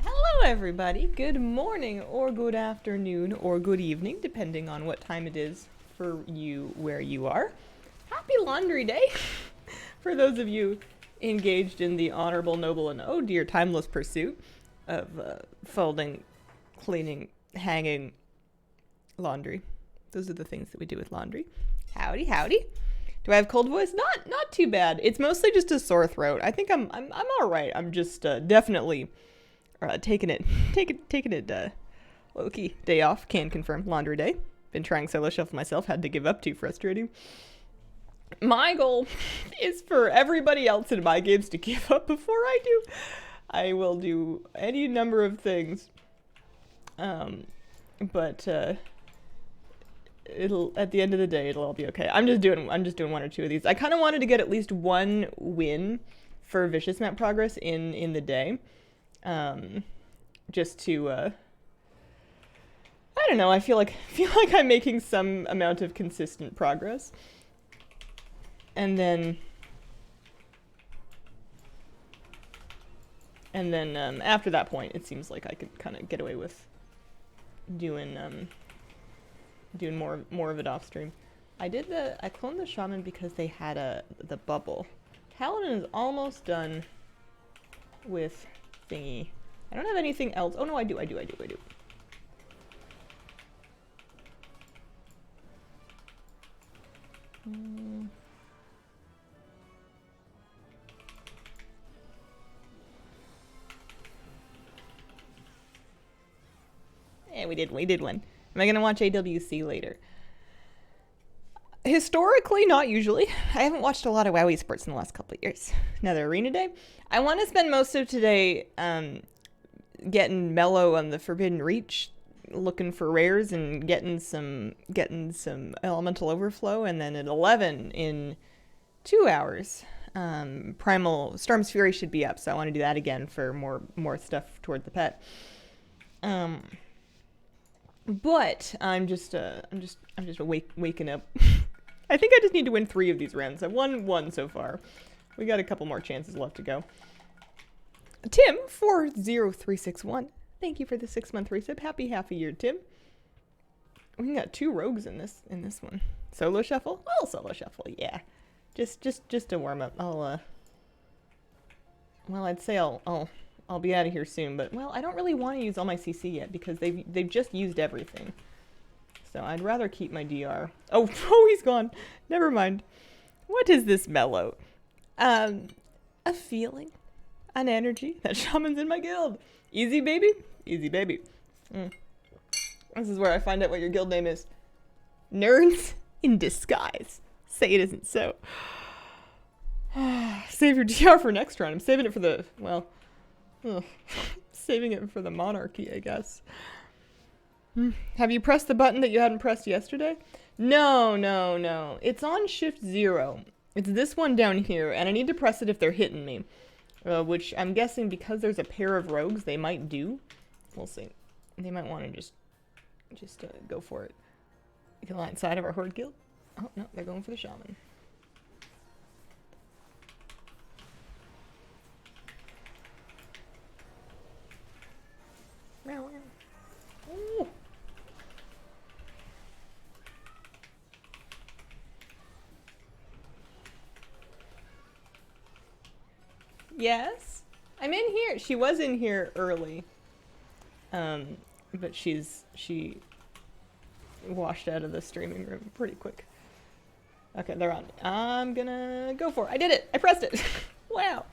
Hello, everybody. Good morning, or good afternoon, or good evening, depending on what time it is for you where you are. Happy laundry day for those of you engaged in the honorable, noble, and oh dear, timeless pursuit of folding, cleaning, hanging laundry. Those are the things that we do with laundry. Howdy, howdy. Do I have cold voice? Not too bad. It's mostly just a sore throat. I think I'm all right. I'm just definitely taking it low-key. Day off, can confirm. Laundry day. Been trying solo shuffle myself, had to give up, too frustrating. My goal is for everybody else in my games to give up before I do. I will do any number of things. But it'll, at the end of the day, it'll all be okay. I'm just doing one or two of these. I kind of wanted to get at least one win for Vicious Map progress in the day. Just to I don't know, I feel like I'm making some amount of consistent progress. And then after that point, it seems like I could kind of get away with doing more of it off stream. I cloned the shaman because they had the bubble. Paladin is almost done with thingy. I don't have anything else. Oh no, I do. Yeah, we did one. Am I gonna watch AWC later? Historically, not usually. I haven't watched a lot of WoW esports in the last couple of years. Another arena day. I want to spend most of today getting mellow on the Forbidden Reach, looking for rares and getting some elemental overflow, and then at 11 in 2 hours, Primal Storm's Fury should be up, so I want to do that again for more stuff toward the pet. But I'm just waking up. I think I just need to win 3 of these rounds. I've won 1 so far. We got a couple more chances left to go. Tim 40361. Thank you for the 6-month resub. Happy half a year, Tim. We got 2 rogues in this one. Solo shuffle? Well, solo shuffle, yeah. Just a warm up. I'd say I'll be out of here soon, but well, I don't really want to use all my CC yet because they've just used everything. So I'd rather keep my DR. Oh, he's gone. Never mind. What is this mellow? A feeling, an energy. That shaman's in my guild. Easy baby, easy baby. This is where I find out what your guild name is. Nerds in disguise. Say it isn't so. Save your DR for next round. I'm saving it for the, well, saving it for the monarchy, I guess. Have you pressed the button that you hadn't pressed yesterday? No. It's on Shift 0. It's this one down here, and I need to press it if they're hitting me. Which I'm guessing because there's a pair of rogues, they might do. We'll see. They might want to just go for it. Get inside of our horde guild. Oh, no, they're going for the shaman. Ooh. Yes? I'm in here. She was in here early. But she washed out of the streaming room pretty quick. Okay, they're on. I'm gonna go for it. I did it. I pressed it. Wow.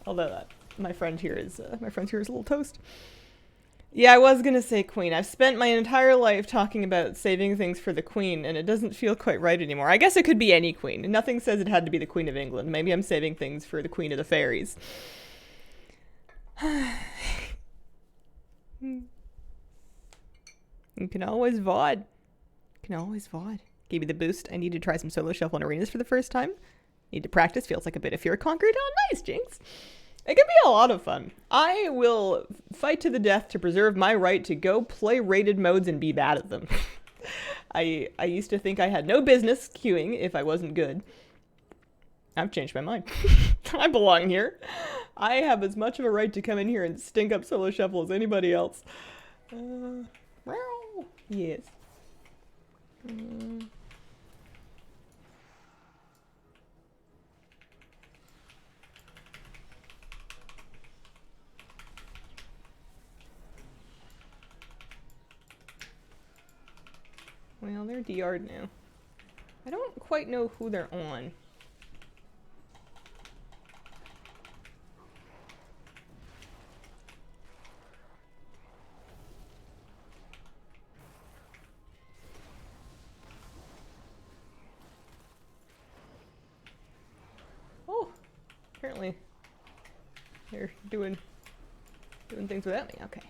Although my friend's here is a little toast. Yeah, I was gonna say queen. I've spent my entire life talking about saving things for the queen, and it doesn't feel quite right anymore. I guess it could be any queen. Nothing says it had to be the Queen of England. Maybe I'm saving things for the Queen of the Fairies. You can always VOD. Gave me the boost. I need to try some solo shuffle in arenas for the first time. Need to practice. Feels like a bit of fear conquered. Oh, nice, Jinx. It can be a lot of fun. I will fight to the death to preserve my right to go play rated modes and be bad at them. I used to think I had no business queuing if I wasn't good. I've changed my mind. I belong here. I have as much of a right to come in here and stink up solo shuffle as anybody else. Yes. Well, they're DR'd now. I don't quite know who they're on. Oh, apparently they're doing things without me. Okay.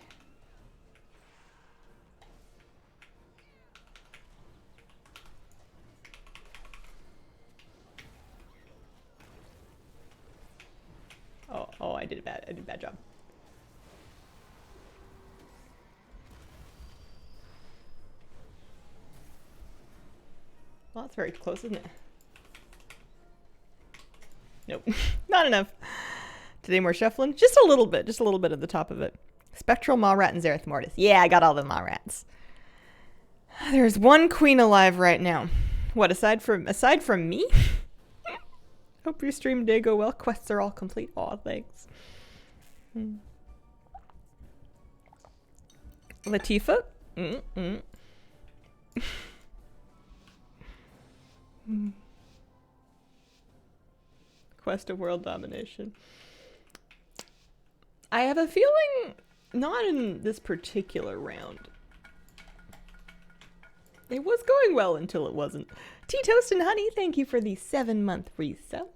Oh, I did a bad job. Well, that's very close, isn't it? Nope, not enough. Today more shuffling. Just a little bit at the top of it. Spectral Maw Rat and Zereth Mortis. Yeah, I got all the Maw Rats. There's one queen alive right now. What, aside from me? Hope your stream day go well. Quests are all complete. Aw, thanks. Latifa? Quest of world domination. I have a feeling not in this particular round. It was going well until it wasn't. Tea Toast and Honey, thank you for the 7-month resub.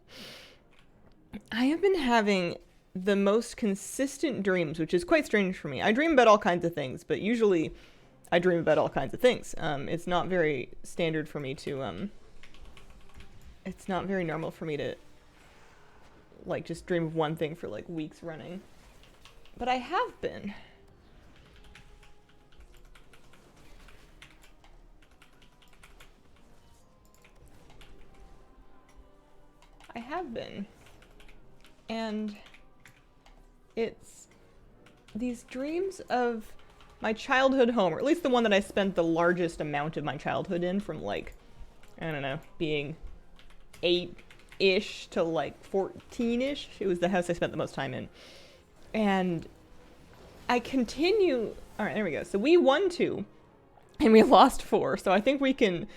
I have been having the most consistent dreams, which is quite strange for me. I dream about all kinds of things, but usually I dream about all kinds of things. It's not very standard for me to, it's not very normal for me to, like, just dream of one thing for, like, weeks running. But I have been. And it's these dreams of my childhood home, or at least the one that I spent the largest amount of my childhood in, from, like, I don't know, being 8-ish to, like, 14-ish. It was the house I spent the most time in. And I continue... Alright, there we go. So we won 2, and we lost 4. So I think we can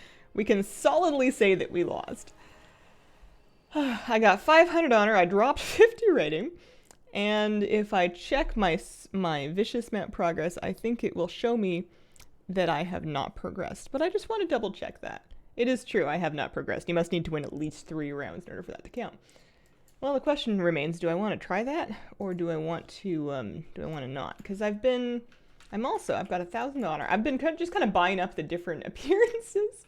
solidly say that we lost. I got 500 honor, I dropped 50 rating, and if I check my vicious map progress, I think it will show me that I have not progressed. But I just want to double check that. It is true, I have not progressed. You must need to win at least 3 rounds in order for that to count. Well, the question remains, do I want to try that, or do I want to not? Because I've got 1,000 honor. I've been just kind of buying up the different appearances.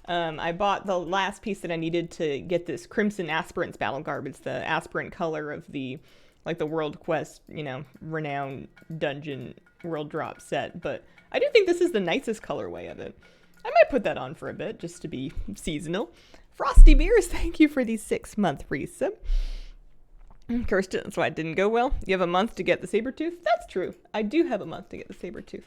I bought the last piece that I needed to get this Crimson Aspirants Battle Garb. It's the aspirant color of the, like, the World Quest, you know, Renown Dungeon World Drop set. But I do think this is the nicest colorway of it. I might put that on for a bit, just to be seasonal. Frosty Beers, thank you for the 6-month resub. Cursed it, that's why it didn't go well. You have a month to get the Sabertooth? That's true. I do have a month to get the Sabertooth.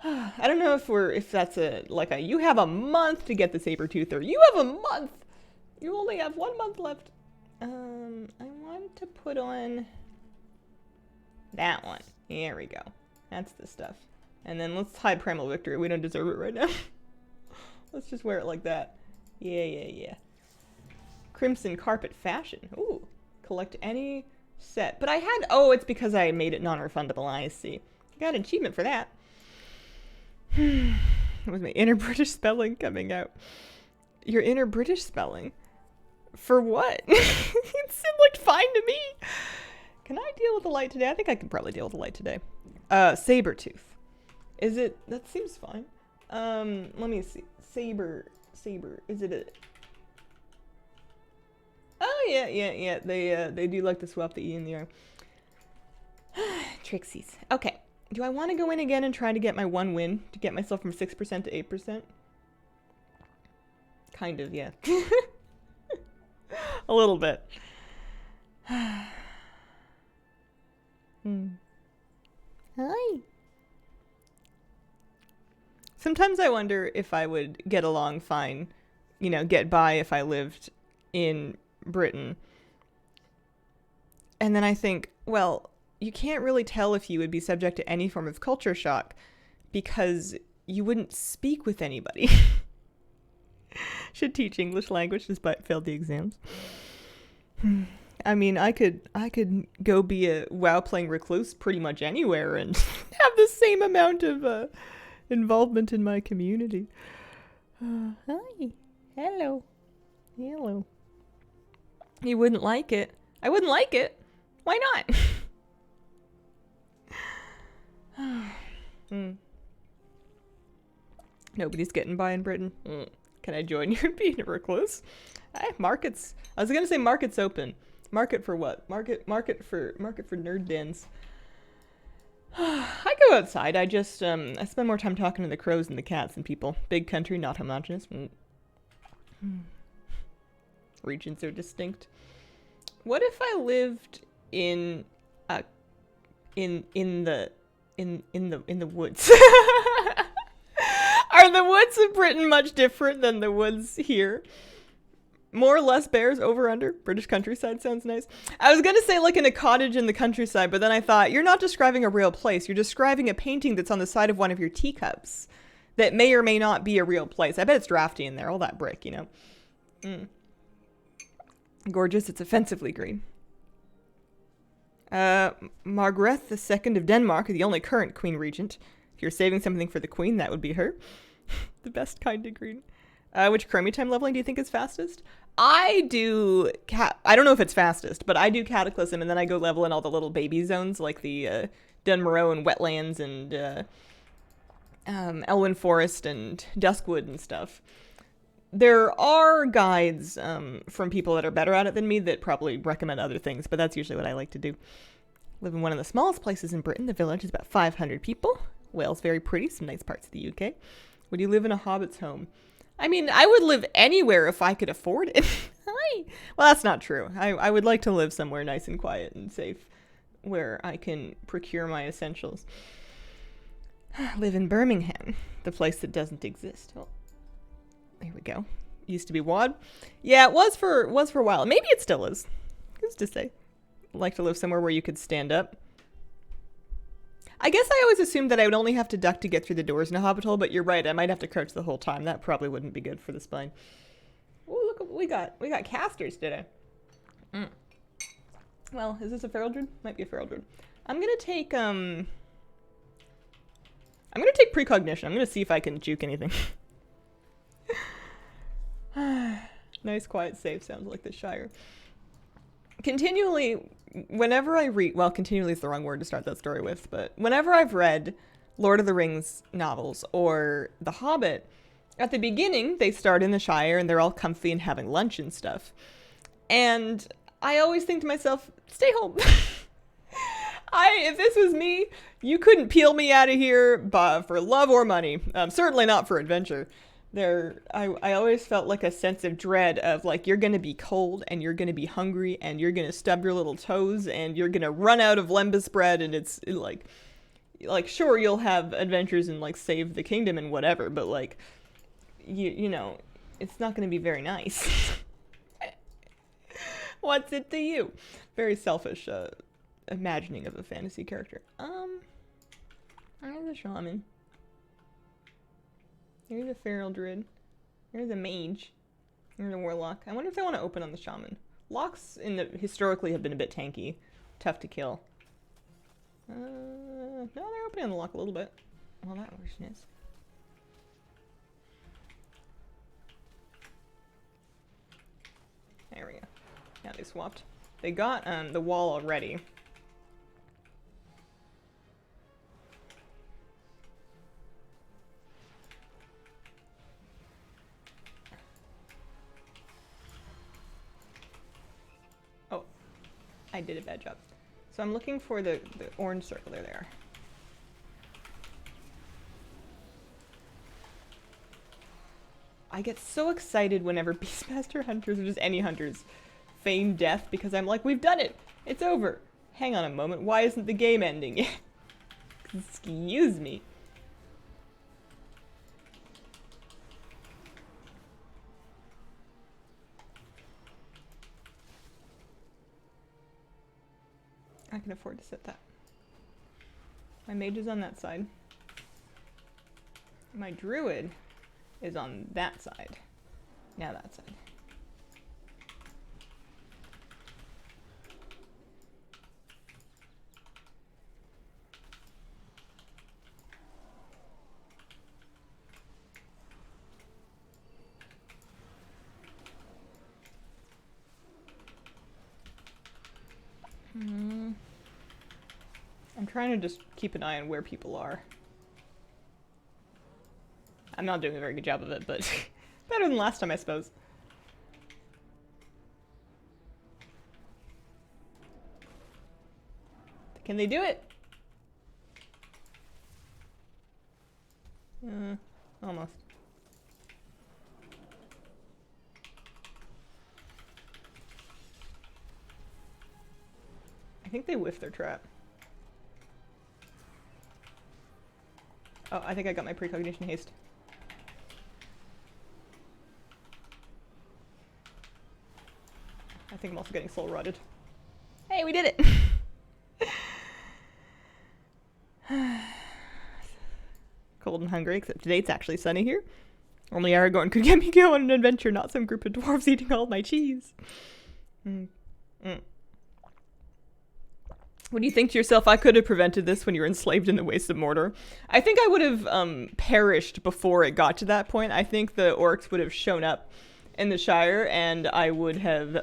I don't know if that's you have a month to get the Sabertooth, or you have a month. You only have 1 month left. I want to put on that one. There we go. That's the stuff. And then let's hide Primal Victory. We don't deserve it right now. Let's just wear it like that. Yeah. Crimson Carpet Fashion. Ooh. Collect any set. But I had... Oh, it's because I made it non-refundable. I see. I got an achievement for that. With my inner British spelling coming out. Your inner British spelling? For what? It seemed like fine to me. Can I deal with the light today? I think I can probably deal with the light today. Sabertooth. Is it... That seems fine. Let me see. Saber. Is it a... Oh, yeah. They do like to swap the E and the R. Trixies. Okay. Do I want to go in again and try to get my 1 win? To get myself from 6% to 8%? Kind of, yeah. A little bit. Hi. Sometimes I wonder if I would get along fine, you know, get by if I lived in Britain. And then I think, well, you can't really tell if you would be subject to any form of culture shock because you wouldn't speak with anybody. Should teach English language despite failed the exams. I mean, I could go be a WoW playing recluse pretty much anywhere and have the same amount of involvement in my community. Hi. Hello. Hello. You wouldn't like it. I wouldn't like it. Why not? Nobody's getting by in Britain. Can I join you in being a recluse? Markets. I was gonna say market's open. Market for what? Market for nerd dens. I go outside. I just I spend more time talking to the crows and the cats and people. Big country, not homogenous. Regions are distinct. What if I lived in the woods? Are the woods of Britain much different than the woods here? More or less bears, over, under. British countryside sounds nice. I was gonna say like in a cottage in the countryside, but then I thought, you're not describing a real place. You're describing a painting that's on the side of one of your teacups that may or may not be a real place. I bet it's drafty in there, all that brick, you know. Gorgeous, it's offensively green. Margaret II of Denmark, the only current queen regent. If you're saving something for the queen, that would be her. The best kind of green. Which chromie time leveling do you think is fastest? I do I don't know if it's fastest, but I do Cataclysm, and then I go level in all the little baby zones, like the Dunmoreau and Wetlands and Elwyn Forest and Duskwood and stuff. There are guides from people that are better at it than me that probably recommend other things, but that's usually what I like to do. Live in one of the smallest places in Britain. The village is about 500 people. Wales, very pretty. Some nice parts of the UK. Would you live in a hobbit's home? I mean, I would live anywhere if I could afford it. Hi. Well, that's not true. I would like to live somewhere nice and quiet and safe where I can procure my essentials. Live in Birmingham, the place that doesn't exist. Well, there we go. Used to be WAD. Yeah, it was for a while. Maybe it still is. Who's to say? Like to live somewhere where you could stand up. I guess I always assumed that I would only have to duck to get through the doors in a hobbit hole, but you're right, I might have to crouch the whole time. That probably wouldn't be good for the spine. Oh, look what we got. We got casters today. Well, is this a feral druid? Might be a feral druid. I'm gonna take precognition. I'm gonna see if I can juke anything. Nice quiet save, sounds like the Shire. Continually, whenever I read, well, continually is the wrong word to start that story with, but whenever I've read Lord of the Rings novels or The Hobbit, at the beginning, they start in the Shire and they're all comfy and having lunch and stuff. And I always think to myself, stay home. If this was me, you couldn't peel me out of here for love or money. Certainly not for adventure. I always felt like a sense of dread of like, you're gonna be cold and you're gonna be hungry and you're gonna stub your little toes and you're gonna run out of lembas bread, and it's like sure, you'll have adventures and like save the kingdom and whatever, but like you know, it's not gonna be very nice. What's it to you? Very selfish imagining of a fantasy character. There's a shaman. Here's a feral druid. Here's a mage. Here's a warlock. I wonder if I want to open on the shaman. Locks historically have been a bit tanky. Tough to kill. No, they're opening on the lock a little bit. Well, that version is. There we go. Yeah, they swapped. They got the wall already. I did a bad job. So I'm looking for the orange circle. There they are. I get so excited whenever Beastmaster hunters or just any hunters feign death because I'm like, we've done it! It's over! Hang on a moment, why isn't the game ending yet? Excuse me. I can afford to set that. My mage is on that side. My druid is on that side. Now that side. I'm trying to just keep an eye on where people are. I'm not doing a very good job of it, but better than last time, I suppose. Can they do it? Almost. I think they whiffed their trap. Oh, I think I got my precognition haste. I think I'm also getting soul rotted. Hey, we did it! Cold and hungry, except today it's actually sunny here. Only Aragorn could get me go on an adventure, not some group of dwarves eating all my cheese. What do you think to yourself? I could have prevented this when you were enslaved in the Wastes of Mordor. I think I would have perished before it got to that point. I think the orcs would have shown up in the Shire, and I would have,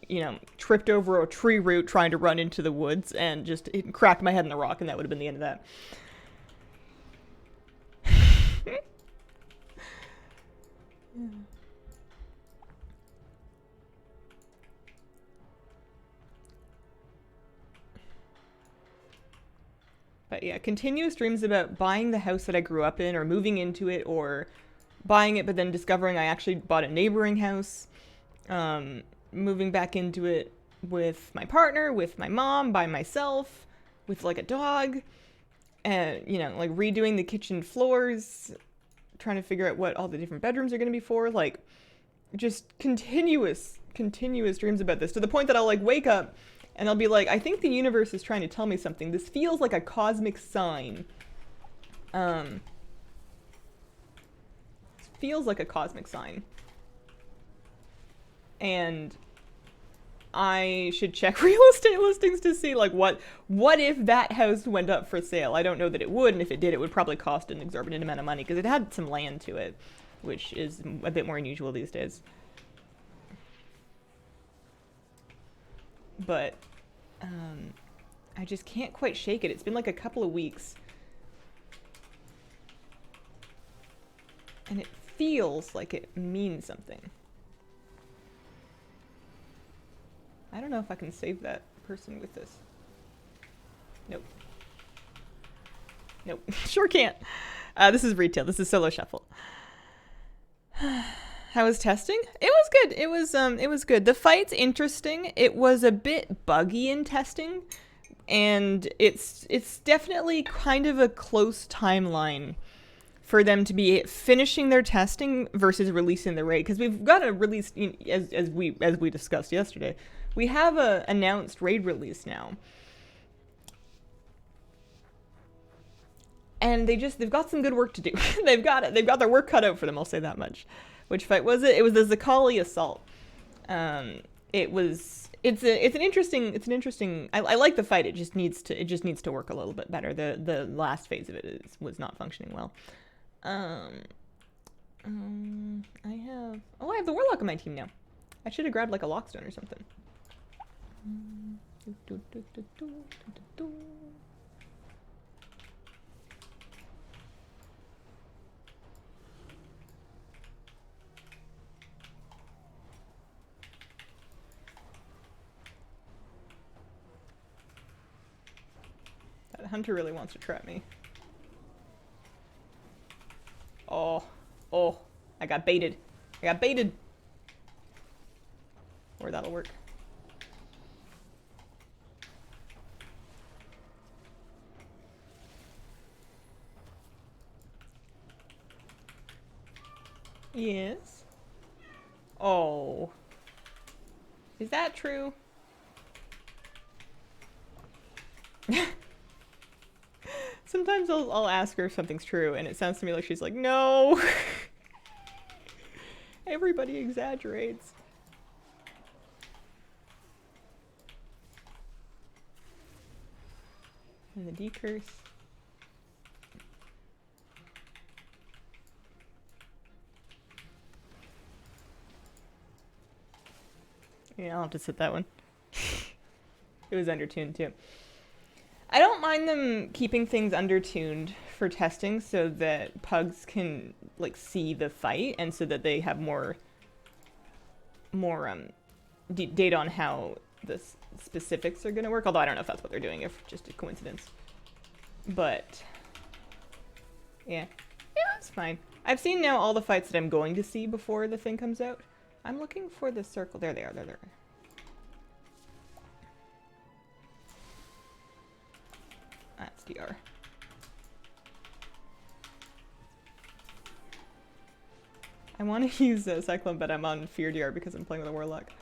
you know, tripped over a tree root trying to run into the woods and just cracked my head in the rock, and that would have been the end of that. But yeah, continuous dreams about buying the house that I grew up in or moving into it, or buying it but then discovering I actually bought a neighboring house, moving back into it with my partner, with my mom, by myself, with like a dog, and you know, like redoing the kitchen floors, trying to figure out what all the different bedrooms are going to be for, like just continuous dreams about this, to the point that I'll like wake up and I'll be like, I think the universe is trying to tell me something. This feels like a cosmic sign. Feels like a cosmic sign. And I should check real estate listings to see, like, what if that house went up for sale? I don't know that it would, and if it did, it would probably cost an exorbitant amount of money, because it had some land to it, which is a bit more unusual these days. But I just can't quite shake it. It's been like a couple of weeks. And it feels like it means something. I don't know if I can save that person with this. Nope. Nope. Sure can't. This is retail. This is solo shuffle. How was testing? It was good. It was good. The fight's interesting. It was a bit buggy in testing, and it's definitely kind of a close timeline for them to be finishing their testing versus releasing the raid, because we've got a release, as we discussed yesterday. We have a announced raid release now. And they've got some good work to do. They've got their work cut out for them, I'll say that much. Which fight was it? It was the Zakali assault. It's an interesting I like the fight. It just needs to work a little bit better. The last phase of it was not functioning well. I have the Warlock on my team now. I should have grabbed like a Lockstone or something. That hunter really wants to trap me. Oh, I got baited. Or that'll work. Yes. Oh. Is that true? Sometimes I'll ask her if something's true, and it sounds to me like she's like, no! Everybody exaggerates. And the decurse. Yeah, I'll have to sit that one. It was undertuned too. I don't mind them keeping things undertuned for testing so that pugs can like see the fight and so that they have more data on how the specifics are going to work. Although I don't know if that's what they're doing, if just a coincidence. But yeah, that's fine. I've seen now all the fights that I'm going to see before the thing comes out. I'm looking for the circle. There they are. There they are. That's DR. I want to use Cyclone, but I'm on Fear DR because I'm playing with a Warlock.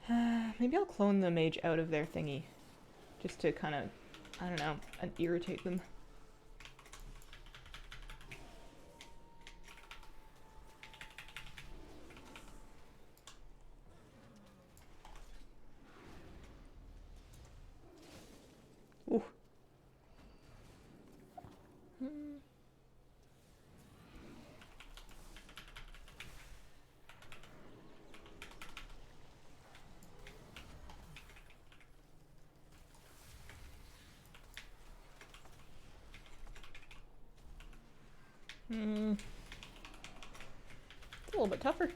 Maybe I'll clone the mage out of their thingy. Just to kind of, I don't know, irritate them. Ooh. It's a little bit tougher.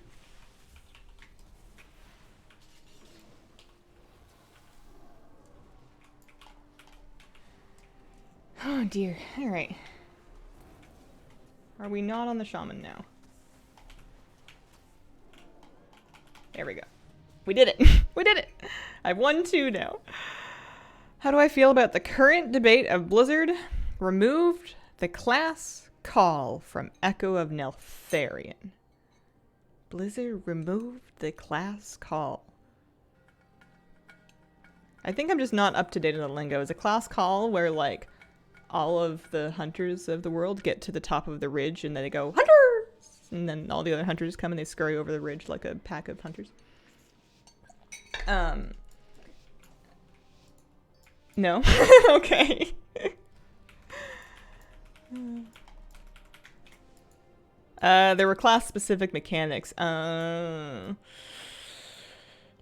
Oh dear. All right. Are we not on the shaman now? There we go. We did it. We did it. I've won 2 now. How do I feel about the current debate of Blizzard removed the class call from Echo of Neltharion? Blizzard removed the class call. I think I'm just not up to date on the lingo. Is a class call where like all of the hunters of the world get to the top of the ridge and then they go, hunters! And then all the other hunters come and they scurry over the ridge like a pack of hunters. No? Okay. There were class-specific mechanics.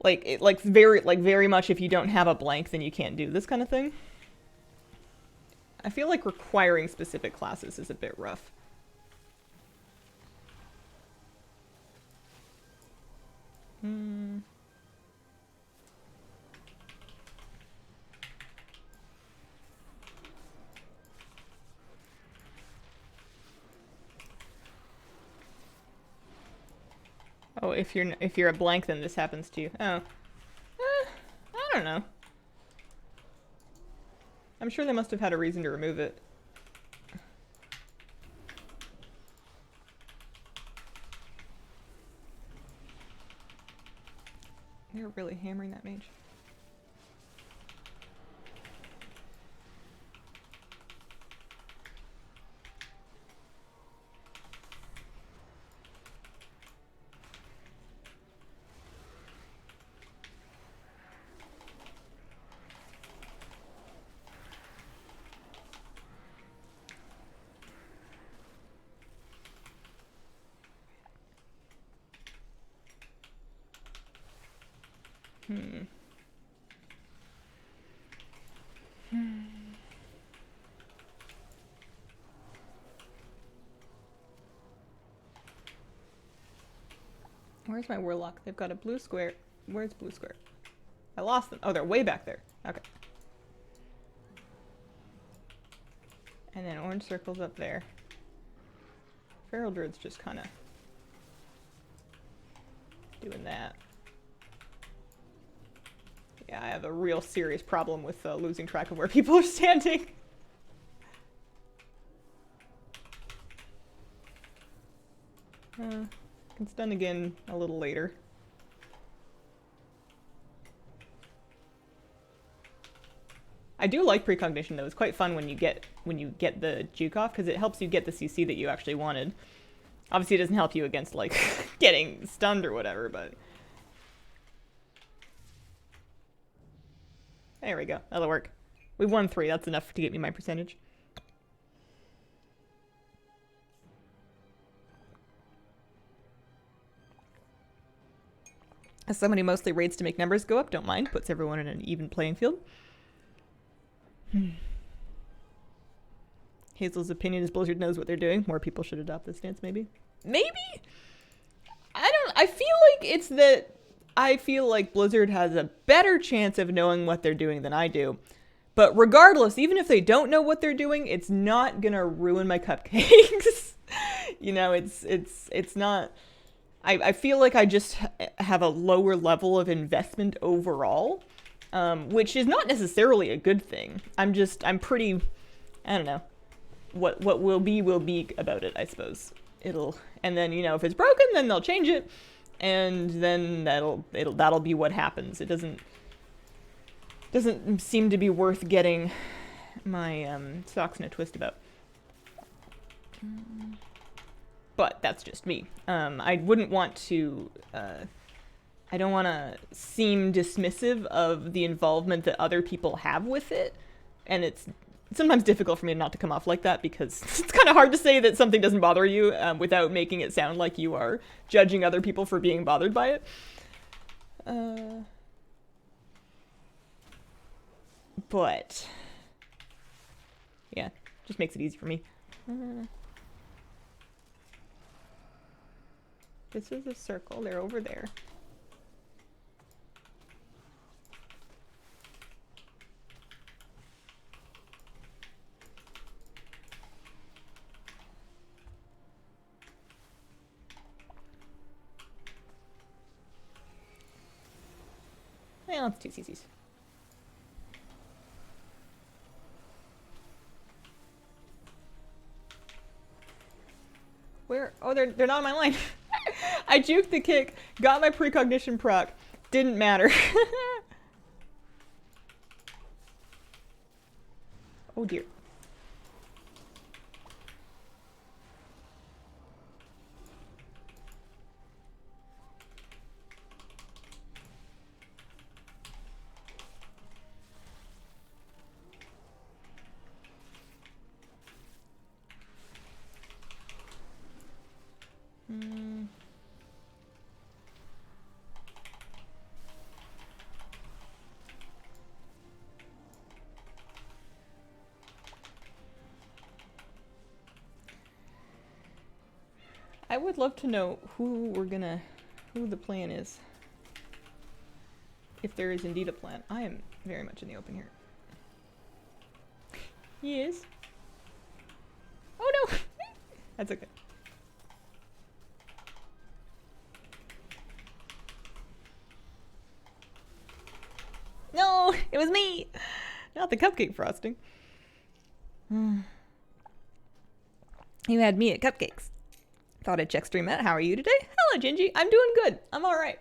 Like very much if you don't have a blank, then you can't do this kind of thing. I feel like requiring specific classes is a bit rough. Oh, if you're a blank, then this happens to you. Oh, I don't know. I'm sure they must have had a reason to remove it. They're really hammering that mage. Where's my warlock? They've got a blue square. Where's blue square? I lost them. Oh, they're way back there. Okay. And then orange circles up there. Feral Druid's just kind of doing that. Yeah, I have a real serious problem with losing track of where people are standing. Can stun again a little later. I do like precognition though. It's quite fun when you get the juke off because it helps you get the CC that you actually wanted. Obviously, it doesn't help you against like getting stunned or whatever, but there we go. That'll work. We won 3. That's enough to get me my percentage. As somebody mostly raids to make numbers go up, don't mind. Puts everyone in an even playing field. Hazel's opinion is Blizzard knows what they're doing. More people should adopt this stance, maybe. Maybe? I feel like it's that I feel like Blizzard has a better chance of knowing what they're doing than I do. But regardless, even if they don't know what they're doing, it's not gonna ruin my cupcakes. You know, it's not... I feel like I just have a lower level of investment overall, which is not necessarily a good thing. I'm pretty, I don't know, what will be about it, I suppose. And then, you know, if it's broken, then they'll change it, and then that'll be what happens. It doesn't seem to be worth getting my socks in a twist about. But that's just me. I wouldn't want to, I don't want to seem dismissive of the involvement that other people have with it. And it's sometimes difficult for me not to come off like that because it's kind of hard to say that something doesn't bother you without making it sound like you are judging other people for being bothered by it. But, yeah, just makes it easy for me. This is a circle. They're over there. Well, it's 2 CCs. Where? Oh, they're not on my line. I juked the kick, got my precognition proc, didn't matter. Oh dear. I would love to know who the plan is. If there is indeed a plan. I am very much in the open here. Yes. Oh no! That's okay. No! It was me! Not the cupcake frosting. You had me at cupcakes. Thought I'd check stream out. How are you today? Hello, Gingy. I'm doing good. I'm all right.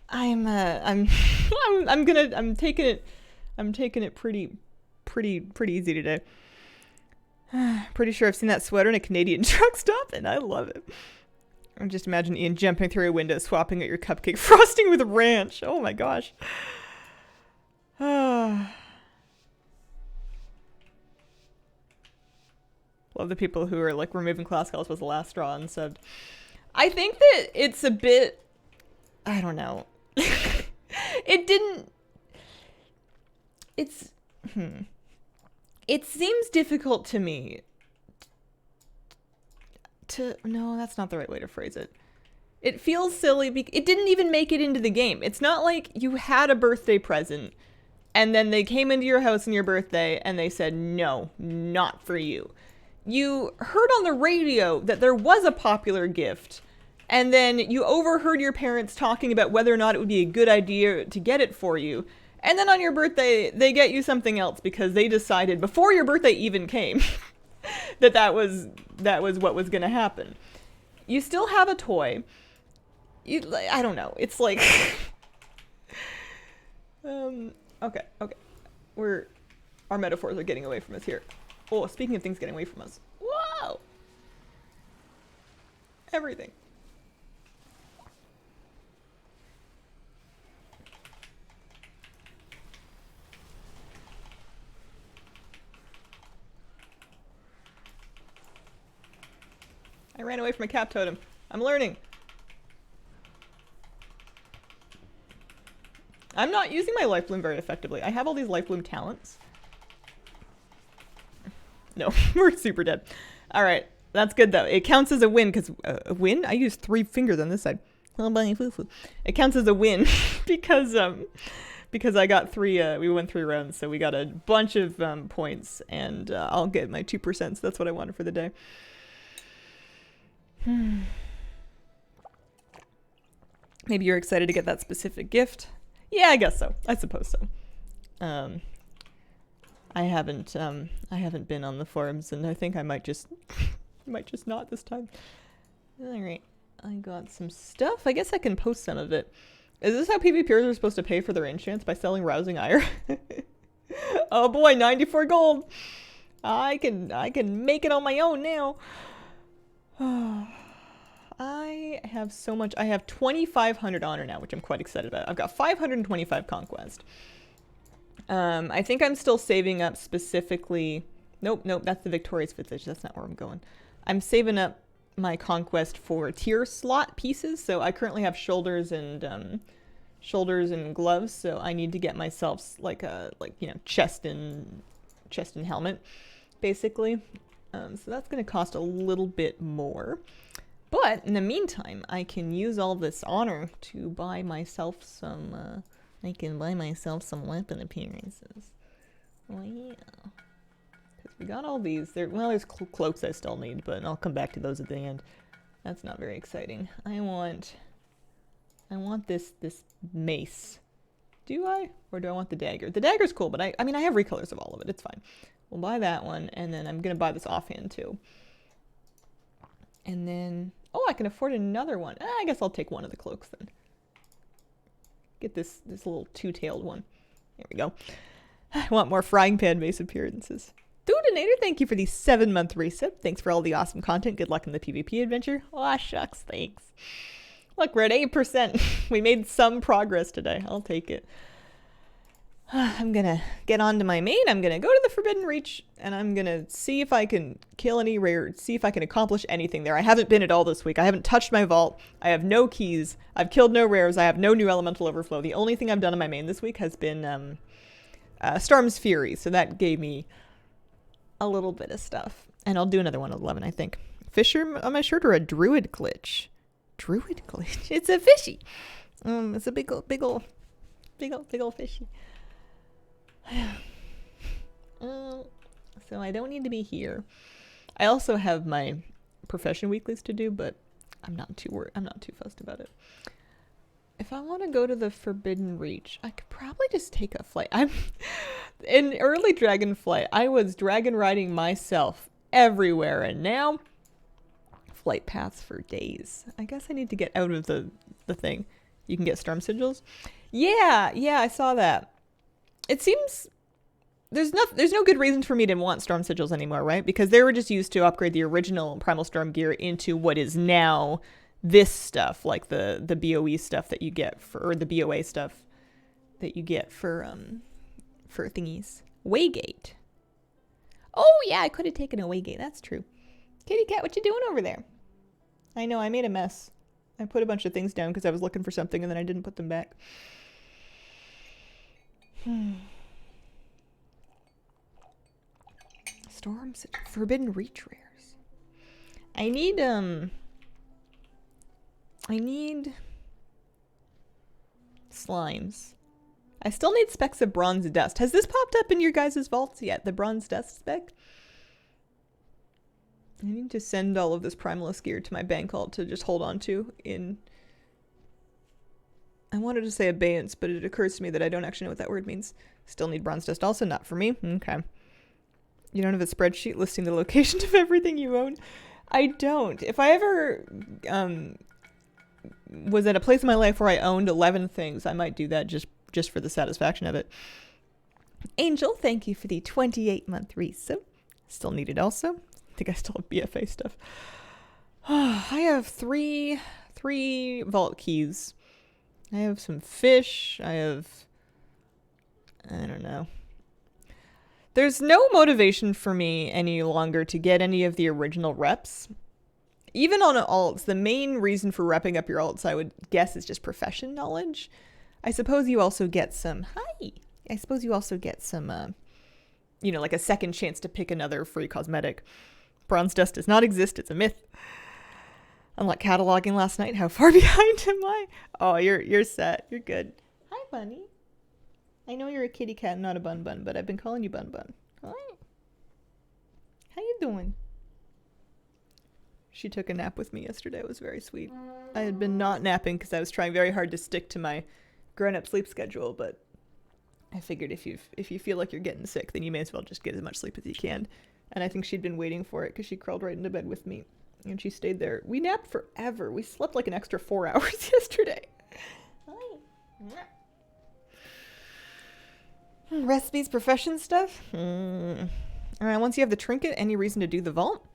I'm taking it pretty easy today. Pretty sure I've seen that sweater in a Canadian truck stop, and I love it. I just imagine Ian jumping through a window, swapping out your cupcake frosting with ranch. Oh my gosh. Love the people who are like removing class calls was the last straw and subbed. I think that it's a bit, I don't know. It seems difficult to me no, that's not the right way to phrase it. It feels silly it didn't even make it into the game. It's not like you had a birthday present and then they came into your house on your birthday and they said, no, not for you. You heard on the radio that there was a popular gift, and then you overheard your parents talking about whether or not it would be a good idea to get it for you, and then on your birthday, they get you something else because they decided before your birthday even came that was what was going to happen. You still have a toy. I don't know. It's like... okay. Our metaphors are getting away from us here. Oh, speaking of things getting away from us. Whoa! Everything. I ran away from a cap totem. I'm learning. I'm not using my life bloom very effectively. I have all these life bloom talents. No, we're super dead. All right, that's good though. It counts as a win because a win. I used 3 fingers on this side. It counts as a win because I got 3. We went 3 rounds, so we got a bunch of points, and I'll get my 2%. So that's what I wanted for the day. Maybe you're excited to get that specific gift. Yeah, I guess so. I suppose so. I haven't been on the forums, and I think I might just not this time. All right, I got some stuff. I guess I can post some of it. Is this how PvPers are supposed to pay for their enchants, by selling rousing ire? Oh boy, 94 gold. I can make it on my own now. I have so much. I have 2,500 honor now, which I'm quite excited about. I've got 525 conquest. I think I'm still saving up specifically. Nope, that's the Victorious Visage. That's not where I'm going. I'm saving up my conquest for tier slot pieces. So I currently have shoulders and gloves. So I need to get myself chest and helmet, basically. So that's going to cost a little bit more. But in the meantime, I can use all this honor to buy myself some. I can buy myself some weapon appearances. Oh yeah, because we got all these. There's cloaks I still need, but I'll come back to those at the end. That's not very exciting. I want this mace. Do I? Or do I want the dagger? The dagger's cool, but I have recolors of all of it. It's fine. We'll buy that one, and then I'm gonna buy this offhand too. And then, oh, I can afford another one. I guess I'll take one of the cloaks then. Get this little 2-tailed one. There we go. I want more frying pan base appearances. Doodinator, thank you for the 7-month resub. Thanks for all the awesome content. Good luck in the PvP adventure. Aw, shucks, thanks. Look, we're at 8%. We made some progress today. I'll take it. I'm gonna get on to my main. I'm gonna go to the Forbidden Reach, and I'm gonna see if I can kill any rare, see if I can accomplish anything there. I haven't been at all this week. I haven't touched my vault. I have no keys. I've killed no rares. I have no new elemental overflow. The only thing I've done in my main this week has been Storm's Fury, so that gave me a little bit of stuff. And I'll do another one at 11, I think. Fisher on my shirt or a druid glitch? Druid glitch? It's a fishy. It's a big ol' fishy. So I don't need to be here. I also have my profession weeklies to do, but I'm not too fussed about it. If I want to go to the Forbidden Reach, I could probably just take a flight. I'm in early Dragonflight. I was dragon riding myself everywhere, and now flight paths for days. I guess I need to get out of the thing. You can get storm sigils. Yeah, I saw that. It seems there's no good reason for me to want storm sigils anymore, right? Because they were just used to upgrade the original Primal Storm gear into what is now this stuff, like the BOE stuff that you get or the BOA stuff that you get for thingies. Waygate. Oh yeah, I could have taken a Waygate. That's true. Kitty cat, what you doing over there? I know I made a mess. I put a bunch of things down because I was looking for something and then I didn't put them back. Storms, Forbidden Reach rares. I need slimes. I still need specks of bronze dust. Has this popped up in your guys' vaults yet? The bronze dust spec? I need to send all of this Primalist gear to my bank vault to just hold on to in... I wanted to say abeyance, but it occurs to me that I don't actually know what that word means. Still need bronze dust. Also not for me. Okay. You don't have a spreadsheet listing the location of everything you own? I don't. If I ever was at a place in my life where I owned 11 things, I might do that just for the satisfaction of it. Angel, thank you for the 28-month resub. Still needed also. I think I still have BFA stuff. I have three vault keys. I have some fish. I don't know. There's no motivation for me any longer to get any of the original reps. Even on alts, the main reason for repping up your alts, I would guess, is just profession knowledge. I suppose you also get some... Hi! I suppose you also get some, like a second chance to pick another free cosmetic. Bronze dust does not exist. It's a myth. Unlike cataloging last night, how far behind am I? Oh, you're set. You're good. Hi, bunny. I know you're a kitty cat, not a bun bun, but I've been calling you bun bun. Hi. How you doing? She took a nap with me yesterday. It was very sweet. I had been not napping because I was trying very hard to stick to my grown-up sleep schedule, but I figured if you feel like you're getting sick, then you may as well just get as much sleep as you can. And I think she'd been waiting for it because she crawled right into bed with me. And she stayed there. We napped forever. We slept like an extra 4 hours yesterday. Hi. Recipes, profession stuff? Alright, once you have the trinket, any reason to do the vault?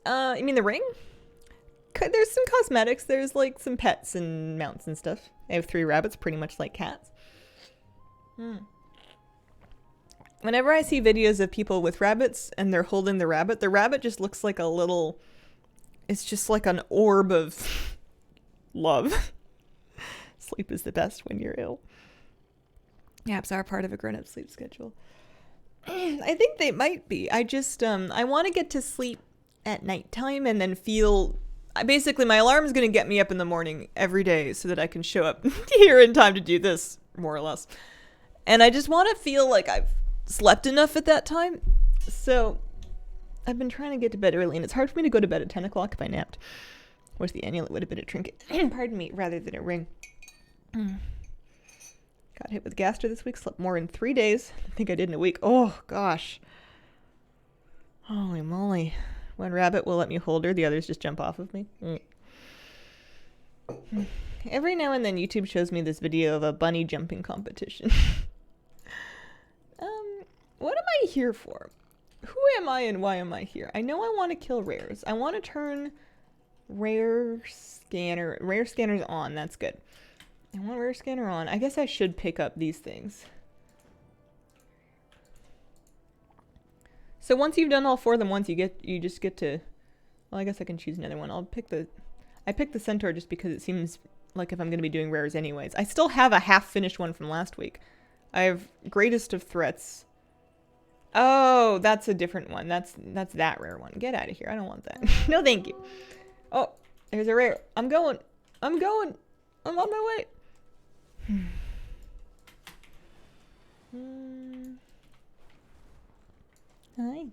You mean the ring? There's some cosmetics. There's like some pets and mounts and stuff. I have 3 rabbits, pretty much like cats. Whenever I see videos of people with rabbits and they're holding the rabbit just looks like a little... It's just like an orb of love. Sleep is the best when you're ill. Naps are part of a grown-up sleep schedule. I think they might be. I just, I want to get to sleep at nighttime and then feel... Basically, my alarm is going to get me up in the morning every day so that I can show up here in time to do this, more or less. And I just want to feel like I've slept enough at that time. So I've been trying to get to bed early, and it's hard for me to go to bed at 10 o'clock if I napped. Wish the amulet would have been a trinket. Pardon me, rather than a ring. Got hit with gastro this week. Slept more in 3 days. I think I did in a week. Oh, gosh. Holy moly. One rabbit will let me hold her. The others just jump off of me. Every now and then YouTube shows me this video of a bunny jumping competition. What am I here for? Who am I and why am I here? I know I want to kill rares. I want to turn rare scanners on. That's good. I want rare scanner on. I guess I should pick up these things. So once you've done all 4 of them once, you just get to... Well, I guess I can choose another one. I picked the centaur just because it seems like if I'm going to be doing rares anyways. I still have a half-finished one from last week. I have Greatest of Threats. Oh, that's a different one. That's that rare one. Get out of here. I don't want that. No, thank you. Oh, there's a rare. I'm going. I'm on my way. Hi.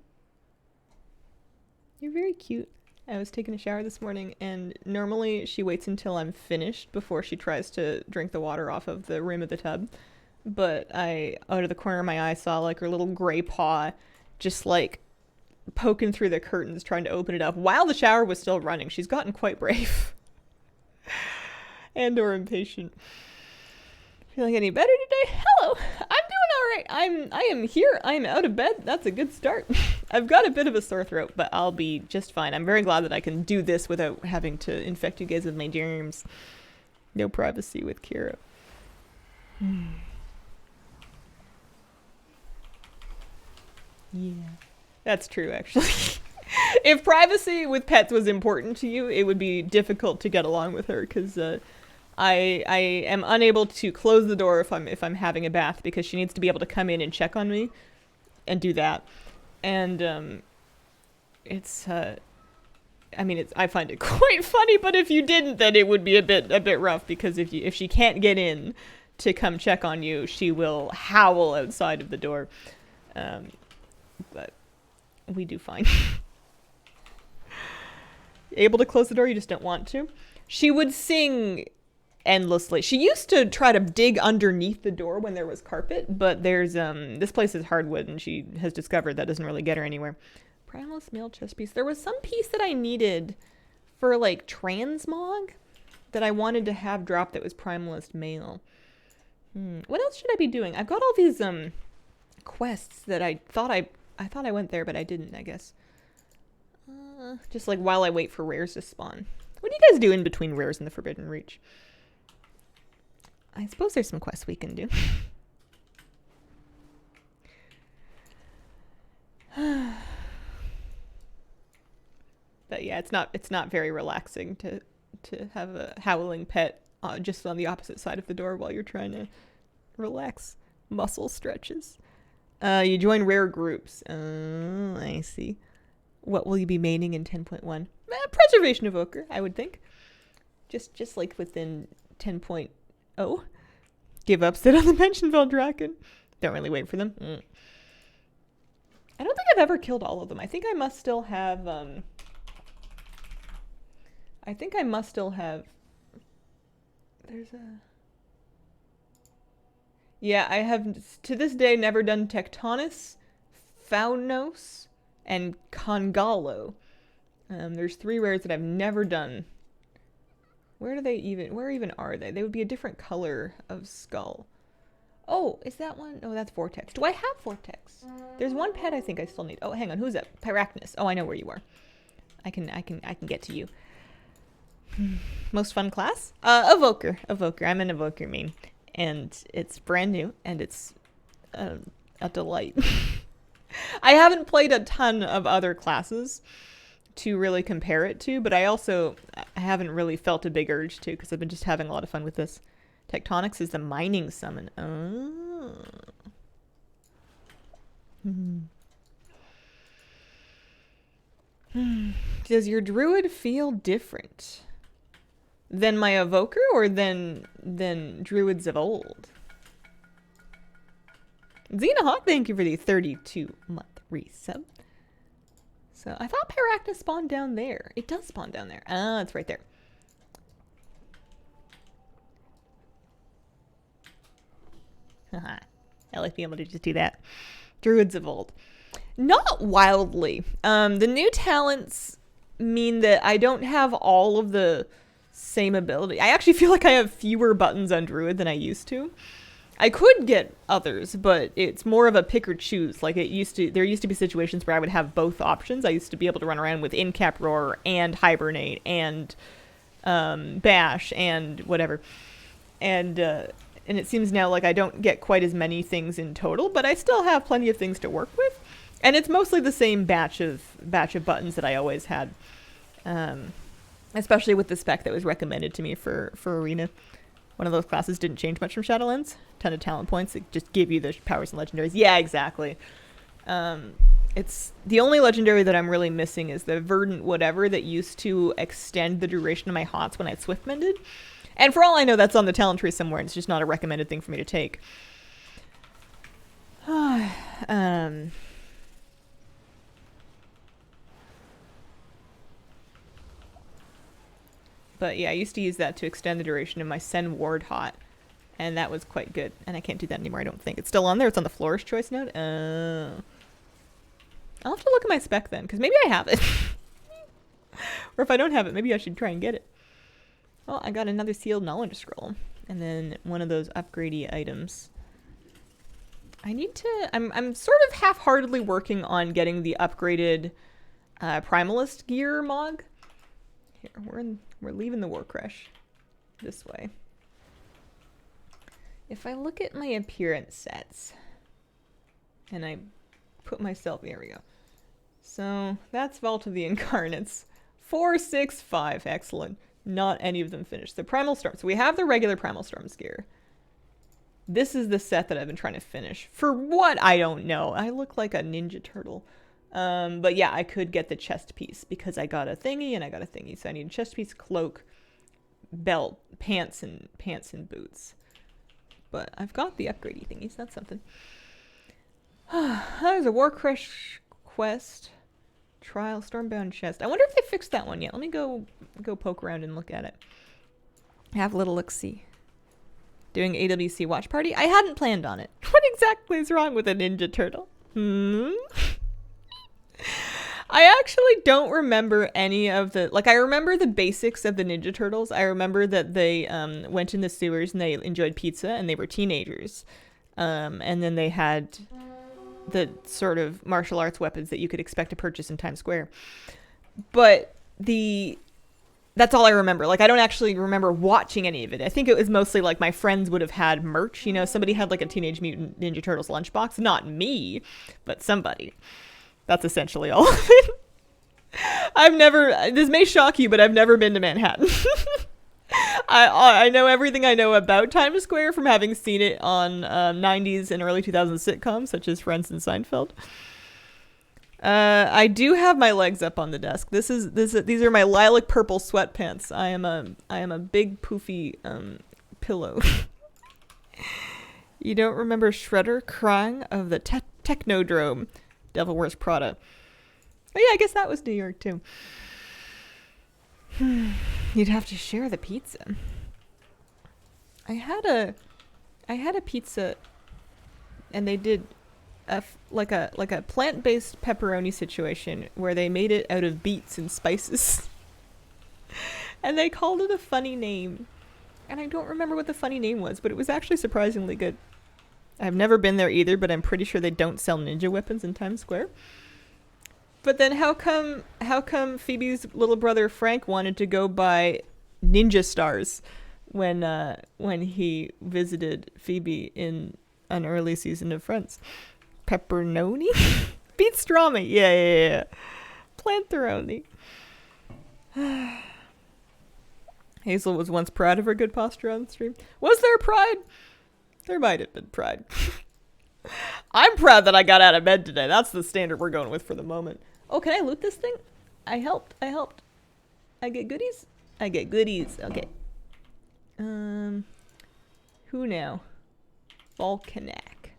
You're very cute. I was taking a shower this morning, and normally she waits until I'm finished before she tries to drink the water off of the rim of the tub. But I, out of the corner of my eye, saw like her little gray paw just like poking through the curtains trying to open it up while the shower was still running. She's gotten quite brave. And or impatient. Feeling any better today? Hello! I'm doing alright. I am here. I am out of bed. That's a good start. I've got a bit of a sore throat, but I'll be just fine. I'm very glad that I can do this without having to infect you guys with my germs. No privacy with Kira. Yeah. That's true, actually. If privacy with pets was important to you, it would be difficult to get along with her, because I am unable to close the door if I'm having a bath, because she needs to be able to come in and check on me and do that. And I find it quite funny, but if you didn't, then it would be a bit rough, because if she can't get in to come check on you, she will howl outside of the door. But we do fine. Able to close the door, you just don't want to. She would sing endlessly. She used to try to dig underneath the door when there was carpet, but there's this place is hardwood, and she has discovered that doesn't really get her anywhere. Primalist male chest piece. There was some piece that I needed for like transmog that I wanted to have drop that was primalist male. What else should I be doing? I've got all these quests that I thought I went there, but I didn't, I guess. Just like while I wait for rares to spawn. What do you guys do in between rares and the Forbidden Reach? I suppose there's some quests we can do. But yeah, it's not very relaxing to have a howling pet just on the opposite side of the door while you're trying to relax muscle stretches. You join rare groups. Oh, I see. What will you be maining in 10.1? Preservation Evoker, I would think. Just like within 10.0. Give up, sit on the bench and Veldraken. Don't really wait for them. I don't think I've ever killed all of them. I think I must still have yeah, I have to this day never done Tectonus, Faunos, and Kongalo. There's 3 rares that I've never done. Where even are they? They would be a different color of skull. Oh, is that one? Oh, that's Vortex. Do I have Vortex? There's one pet I think I still need. Oh, hang on. Who's that? Pyrachnus. Oh, I know where you are. I can get to you. Most fun class? Evoker. I'm an Evoker main. And it's brand new, and it's a delight. I haven't played a ton of other classes to really compare it to, but I haven't really felt a big urge to, because I've been just having a lot of fun with this. Tectonics is the mining summon. Oh. Does your druid feel different than my evoker, or than druids of old? Xenahawk, thank you for the 32-month resub. So I thought Pyrachnus spawned down there. It does spawn down there. Ah, it's right there. Haha. I like being able to just do that. Druids of old. Not wildly. The new talents mean that I don't have all of the same ability. I actually feel like I have fewer buttons on Druid than I used to. I could get others, but it's more of a pick or choose. Like there used to be situations where I would have both options. I used to be able to run around with Incap Roar and Hibernate and Bash and whatever. And it seems now like I don't get quite as many things in total, but I still have plenty of things to work with. And it's mostly the same batch of buttons that I always had. Especially with the spec that was recommended to me for Arena. One of those classes didn't change much from Shadowlands. Ton of talent points. It just gave you the powers and legendaries. Yeah, exactly. It's the only legendary that I'm really missing is the Verdant whatever that used to extend the duration of my hots when I swift mended. And for all I know, that's on the talent tree somewhere. And it's just not a recommended thing for me to take. But yeah, I used to use that to extend the duration of my Sen Ward Hot. And that was quite good. And I can't do that anymore, I don't think. It's still on there. It's on the Flourish Choice node. I'll have to look at my spec then, because maybe I have it. Or if I don't have it, maybe I should try and get it. Well, I got another Sealed Knowledge Scroll. And then one of those upgradey items. I need to... I'm sort of half-heartedly working on getting the upgraded Primalist gear mog. Here, we're leaving the War Crush this way. If I look at my appearance sets and I put myself, there we go. So that's Vault of the Incarnates. 4, 6, 5, excellent. Not any of them finished. The Primal Storm. So we have the regular Primal Storms gear. This is the set that I've been trying to finish. For what? I don't know. I look like a Ninja Turtle. But yeah, I could get the chest piece because I got a thingy and I got a thingy. So I need a chest piece, cloak, belt, pants and boots. But I've got the upgradey thingies. That's something. There's a War Crush quest. Trial, Stormbound chest. I wonder if they fixed that one yet. Let me go poke around and look at it. Have a little look-see. Doing AWC watch party? I hadn't planned on it. What exactly is wrong with a Ninja Turtle? I actually don't remember any of the... Like, I remember the basics of the Ninja Turtles. I remember that they went in the sewers and they enjoyed pizza and they were teenagers. And then they had the sort of martial arts weapons that you could expect to purchase in Times Square. But that's all I remember. Like, I don't actually remember watching any of it. I think it was mostly like my friends would have had merch. You know, somebody had like a Teenage Mutant Ninja Turtles lunchbox. Not me, but somebody. That's essentially all of it. This may shock you, but I've never been to Manhattan. I know everything I know about Times Square from having seen it on 90s and early 2000s sitcoms such as Friends and Seinfeld. I do have my legs up on the desk. These are my lilac purple sweatpants. I am a big poofy pillow. You don't remember Shredder crying of the Technodrome? Devil Wears Prada. Oh yeah, I guess that was New York too. You'd have to share the pizza. I had a pizza, and they did like a plant-based pepperoni situation where they made it out of beets and spices, and they called it a funny name, and I don't remember what the funny name was, but it was actually surprisingly good. I've never been there either, but I'm pretty sure they don't sell ninja weapons in Times Square. But then how come Phoebe's little brother Frank wanted to go buy ninja stars when he visited Phoebe in an early season of Friends? Pepperoni? Beat Strami. Yeah. Plantheroni. Hazel was once proud of her good posture on stream. Was there pride? There might have been pride. I'm proud that I got out of bed today. That's the standard we're going with for the moment. Oh, can I loot this thing? I helped. I get goodies? I get goodies. Okay. Who now? Volcanic.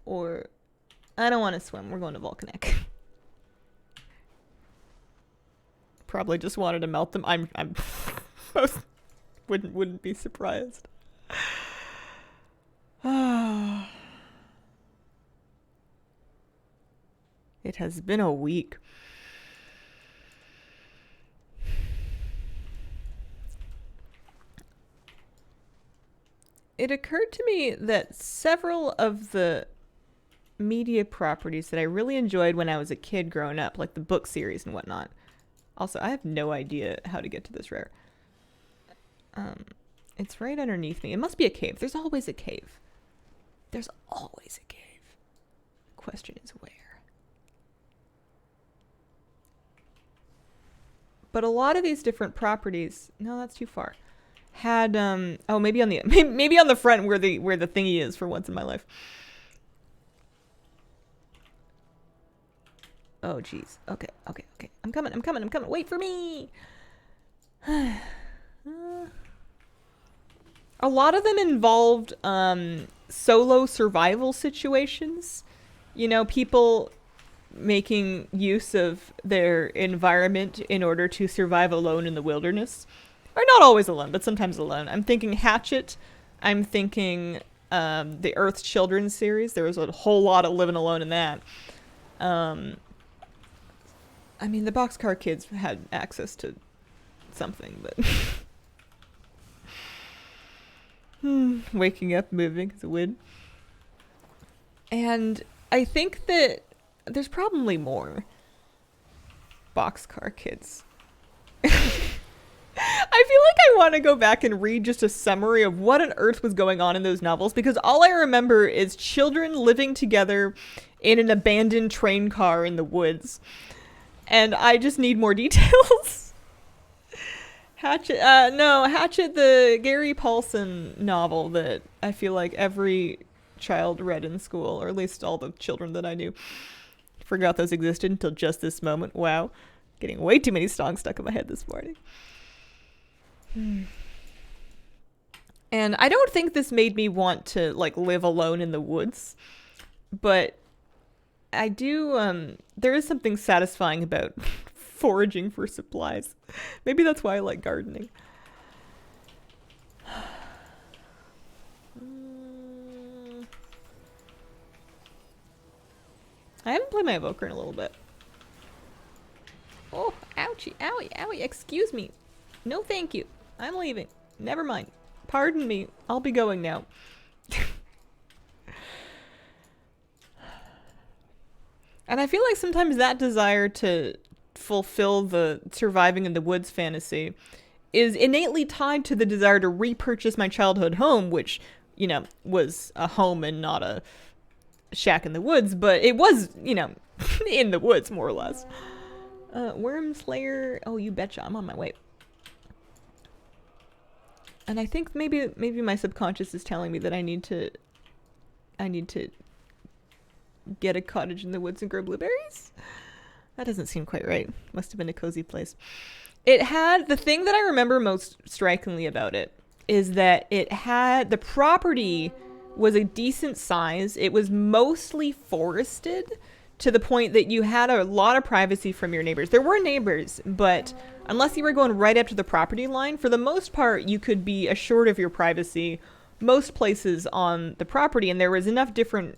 Or, I don't want to swim. We're going to Volcanic. Probably just wanted to melt them. I'm wouldn't be surprised. It has been a week. It occurred to me that several of the media properties that I really enjoyed when I was a kid growing up, like the book series and whatnot. Also, I have no idea how to get to this rare. It's right underneath me. It must be a cave. There's always a cave. There's always a cave. The question is where. But a lot of these different properties, no, that's too far. Had maybe on the front where the thingy is for once in my life. Oh geez. Okay. I'm coming. Wait for me. A lot of them involved solo survival situations. You know, people making use of their environment in order to survive alone in the wilderness. Or not always alone, but sometimes alone. I'm thinking Hatchet. I'm thinking the Earth's Children series. There was a whole lot of living alone in that. I mean, the Boxcar Kids had access to something, but... Waking up, moving is a win. And I think that there's probably more Boxcar Kids. I feel like I want to go back and read just a summary of what on earth was going on in those novels, because all I remember is children living together in an abandoned train car in the woods. And I just need more details. Hatchet, the Gary Paulson novel that I feel like every child read in school, or at least all the children that I knew. Forgot those existed until just this moment. Wow. Getting way too many songs stuck in my head this morning. And I don't think this made me want to, like, live alone in the woods. But I do, there is something satisfying about foraging for supplies. Maybe that's why I like gardening. I haven't played my evoker in a little bit. Oh, ouchie, owie, owie, excuse me. No thank you. I'm leaving. Never mind. Pardon me. I'll be going now. And I feel like sometimes that desire to fulfill the surviving in the woods fantasy is innately tied to the desire to repurchase my childhood home, which, was a home and not a shack in the woods, but it was, in the woods, more or less. Worm Slayer. Oh, you betcha. I'm on my way. And I think maybe my subconscious is telling me that I need to get a cottage in the woods and grow blueberries. That doesn't seem quite right. Must have been a cozy place. It had, the thing that I remember most strikingly about it is that it had, the property was a decent size. It was mostly forested to the point that you had a lot of privacy from your neighbors. There were neighbors, but unless you were going right up to the property line, for the most part, you could be assured of your privacy most places on the property. And there was enough different,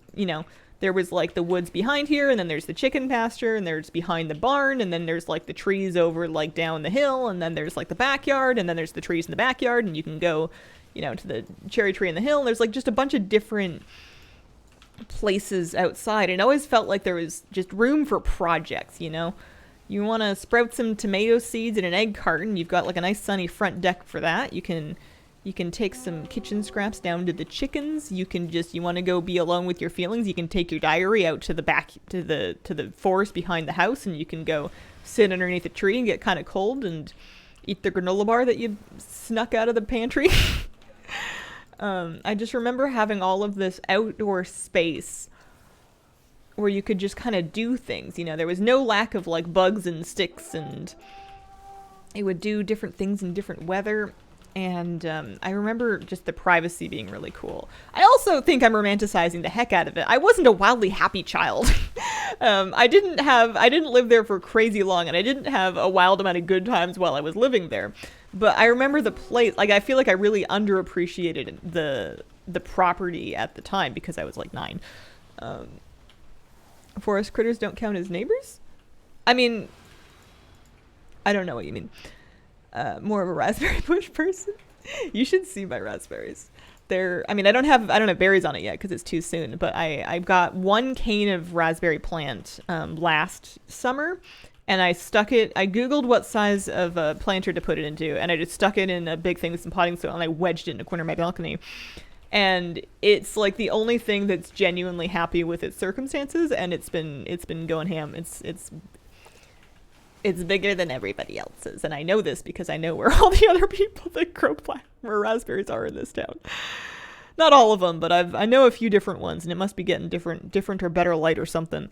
there was like the woods behind here, and then there's the chicken pasture, and there's behind the barn, and then there's like the trees over like down the hill, and then there's like the backyard, and then there's the trees in the backyard, and you can go, to the cherry tree in the hill. And there's like just a bunch of different places outside, and it always felt like there was just room for projects. You want to sprout some tomato seeds in an egg carton, you've got like a nice sunny front deck for that. You can take some kitchen scraps down to the chickens. You want to go be alone with your feelings, you can take your diary out to the back to the forest behind the house, and you can go sit underneath a tree and get kind of cold and eat the granola bar that you snuck out of the pantry. I just remember having all of this outdoor space where you could just kind of do things. There was no lack of like bugs and sticks, and it would do different things in different weather. And I remember just the privacy being really cool. I also think I'm romanticizing the heck out of it. I wasn't a wildly happy child. I didn't live there for crazy long, and I didn't have a wild amount of good times while I was living there. But I remember the place, like I feel like I really underappreciated the property at the time because I was like 9. Forest critters don't count as neighbors? I mean, I don't know what you mean. More of a raspberry bush person. You should see my raspberries. I don't have berries on it yet because it's too soon, but I got one cane of raspberry plant last summer, and I googled what size of a planter to put it into, and I just stuck it in a big thing with some potting soil, and I wedged it in a corner of my balcony. And it's like the only thing that's genuinely happy with its circumstances, and it's been going ham. It's bigger than everybody else's, and I know this because I know where all the other people that grow raspberries are in this town. Not all of them, but I know a few different ones, and it must be getting different or better light or something.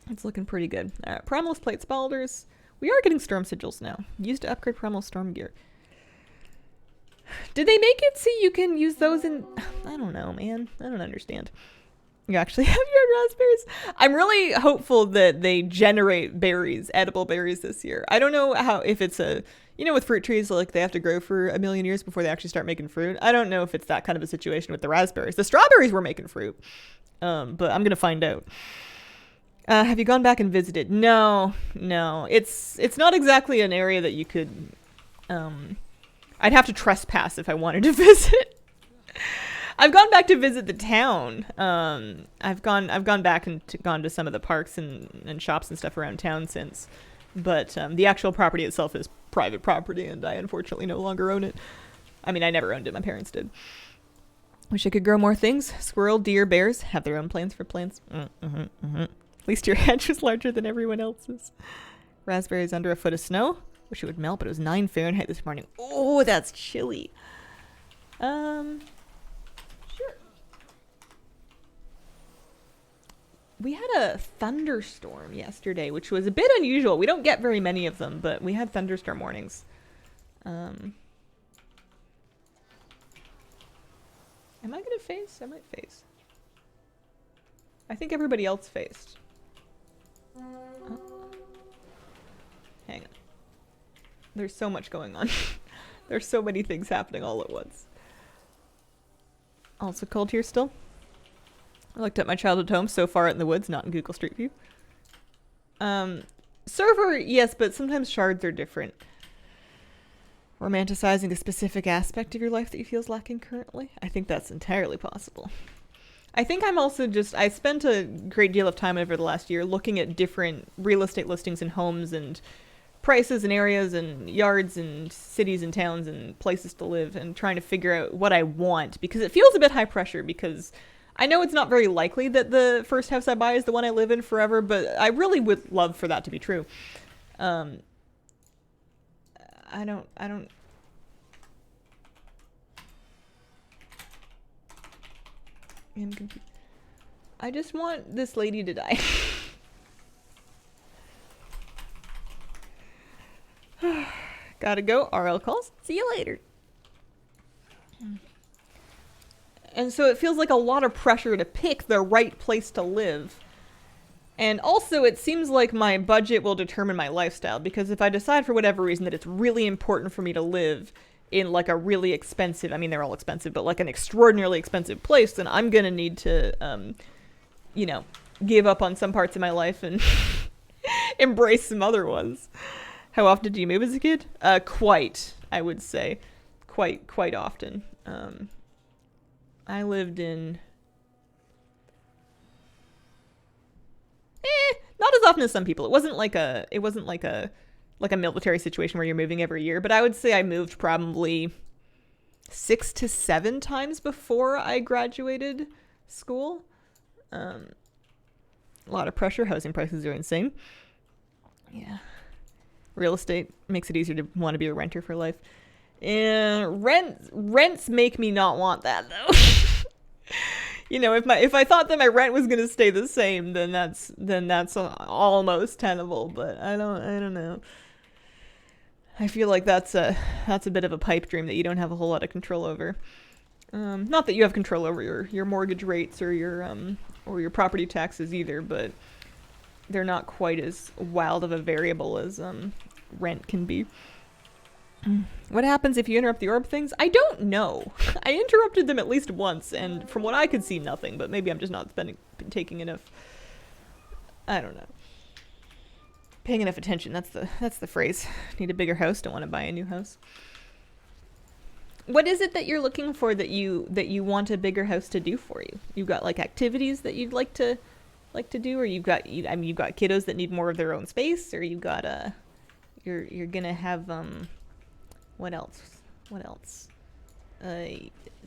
It's looking pretty good. Primalist plate spalders. We are getting storm sigils now. Used to upgrade primal storm gear. Did they make it so you can use those in... I don't know, man. I don't understand. You actually have your raspberries? I'm really hopeful that they generate berries, edible berries this year. I don't know if it's with fruit trees, like they have to grow for a million years before they actually start making fruit. I don't know if it's that kind of a situation with the raspberries. The strawberries were making fruit, but I'm going to find out. Have you gone back and visited? No. It's not exactly an area that you could... I'd have to trespass if I wanted to visit. I've gone back to visit the town. I've gone back and gone to some of the parks and shops and stuff around town since. But the actual property itself is private property, and I unfortunately no longer own it. I mean, I never owned it. My parents did. Wish I could grow more things. Squirrel, deer, bears have their own plans for plants. At least your hedge was larger than everyone else's. Raspberries under a foot of snow. Wish it would melt, but it was 9 Fahrenheit this morning. Oh, that's chilly. Sure. We had a thunderstorm yesterday, which was a bit unusual. We don't get very many of them, but we had thunderstorm warnings. Am I going to face? I might face. I think everybody else faced. Oh. Hang on. There's so much going on. There's so many things happening all at once. Also cold here still. I looked at my childhood home so far out in the woods, not in Google Street View. Server, yes, but sometimes shards are different. Romanticizing a specific aspect of your life that you feel is lacking currently? I think that's entirely possible. I think I'm also just, I spent a great deal of time over the last year looking at different real estate listings and homes and prices and areas and yards and cities and towns and places to live and trying to figure out what I want, because it feels a bit high pressure, because I know it's not very likely that the first house I buy is the one I live in forever, but I really would love for that to be true. I don't I'm confused. I just want this lady to die. Gotta go. RL calls. See you later. And so it feels like a lot of pressure to pick the right place to live. And also, it seems like my budget will determine my lifestyle, because if I decide for whatever reason that it's really important for me to live in like a really expensive, I mean, they're all expensive, but like an extraordinarily expensive place, then I'm going to need to, you know, give up on some parts of my life and embrace some other ones. How often do you move as a kid? Quite, I would say. Quite often. I lived in... not as often as some people. It wasn't like a military situation where you're moving every year, but I would say I moved probably 6 to 7 times before I graduated school. A lot of pressure. Housing prices are insane. Yeah. Real estate makes it easier to want to be a renter for life. And rents make me not want that, though. You know, if I thought that my rent was gonna stay the same, then that's almost tenable. But I don't know. I feel like that's a bit of a pipe dream that you don't have a whole lot of control over. Not that you have control over your mortgage rates or your property taxes either, but they're not quite as wild of a variable as rent can be. What happens if you interrupt the orb things? I don't know. I interrupted them at least once, and from what I could see, nothing. But maybe I'm just not taking enough. I don't know. Paying enough attention. That's the phrase. Need a bigger house. Don't want to buy a new house. What is it that you're looking for that you want a bigger house to do for you? You've got like activities that you'd like to do, or you've got kiddos that need more of their own space, or you've got you're gonna have what else?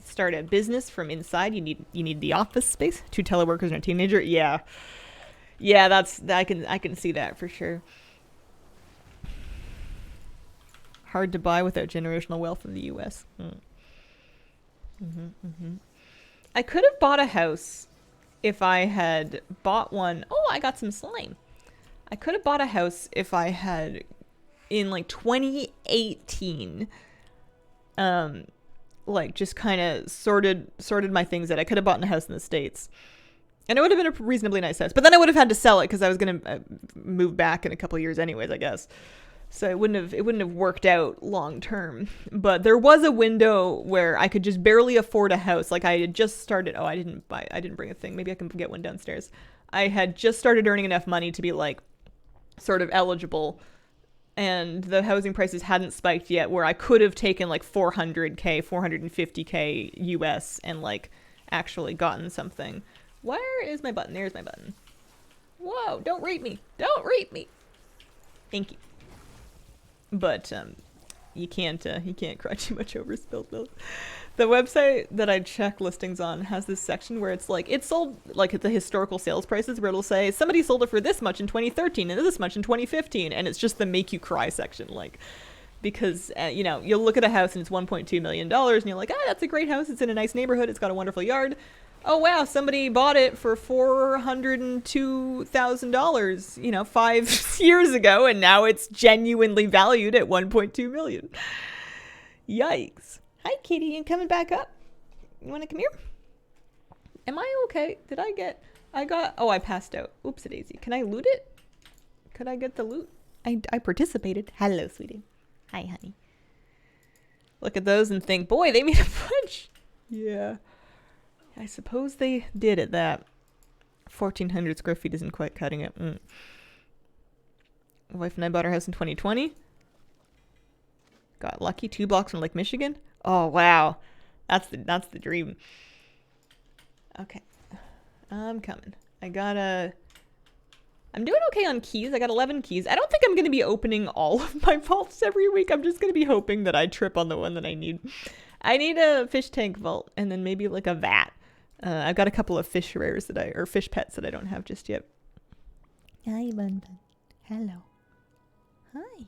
Start a business from inside. You need the office space. 2 teleworkers and a teenager. Yeah, I can see that for sure. Hard to buy without generational wealth in the U.S. I could have bought a house if I had bought one. Oh, I got some slime. I could have bought a house if I had, in like 2018, like just kind of sorted my things out. I could have bought a house in the States, and it would have been a reasonably nice house. But then I would have had to sell it because I was going to move back in a couple of years anyways, I guess. So it wouldn't have worked out long term. But there was a window where I could just barely afford a house. Like I had just started. Oh, I didn't bring a thing. Maybe I can get one downstairs. I had just started earning enough money to be like sort of eligible, and the housing prices hadn't spiked yet, where I could have taken like 400K, 450K US and like actually gotten something. Where is my button? There's my button. Whoa, don't rape me. Don't rape me. Thank you. But you can't cry too much over spilled milk. The website that I check listings on has this section where it's like, it's sold like at the historical sales prices, where it'll say somebody sold it for this much in 2013 and this much in 2015, and it's just the make you cry section, like, because you know, you'll look at a house and it's $1.2 million and you're like, that's a great house, it's in a nice neighborhood, it's got a wonderful yard. Oh wow, somebody bought it for $402,000, you know, 5 years ago, and now it's genuinely valued at $1.2 million. Yikes. Hi, kitty. You coming back up? You want to come here? Am I okay? I passed out. Oops-a-daisy. Can I loot it? Could I get the loot? I participated. Hello, sweetie. Hi, honey. Look at those and think, boy, they made a bunch. Yeah. I suppose they did at that. 1,400 square feet isn't quite cutting it. My wife and I bought our house in 2020. Got lucky. 2 blocks from Lake Michigan. Oh, wow. That's the dream. Okay. I'm coming. I'm doing okay on keys. I got 11 keys. I don't think I'm going to be opening all of my vaults every week. I'm just going to be hoping that I trip on the one that I need. I need a fish tank vault and then maybe like a vat. I've got a couple of fish rares or fish pets that I don't have just yet. Hi, Bun Bun. Hello. Hi.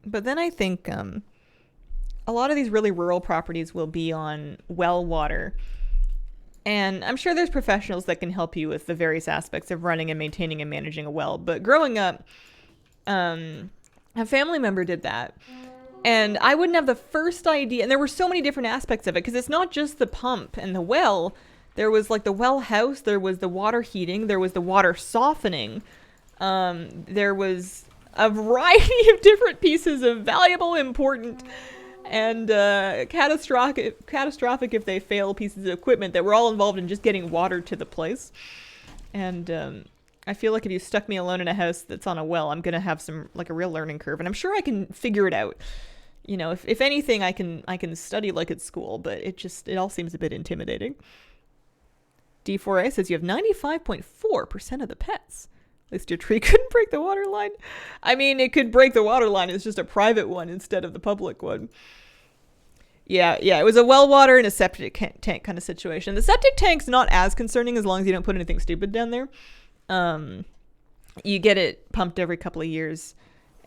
But then I think a lot of these really rural properties will be on well water. And I'm sure there's professionals that can help you with the various aspects of running and maintaining and managing a well. But growing up, a family member did that. And I wouldn't have the first idea. And there were so many different aspects of it, because it's not just the pump and the well. There was like the well house. There was the water heating. There was the water softening. There was a variety of different pieces of valuable, important, and catastrophic if they fail pieces of equipment that were all involved in just getting water to the place. And I feel like if you stuck me alone in a house that's on a well, I'm gonna have a real learning curve, and I'm sure I can figure it out. You know, if anything, I can study like at school, but it all seems a bit intimidating. D4A says you have 95.4% of the pets. At least your tree couldn't break the water line. I mean, it could break the water line. It's just a private one instead of the public one. Yeah, it was a well water and a septic tank kind of situation. The septic tank's not as concerning as long as you don't put anything stupid down there. You get it pumped every couple of years,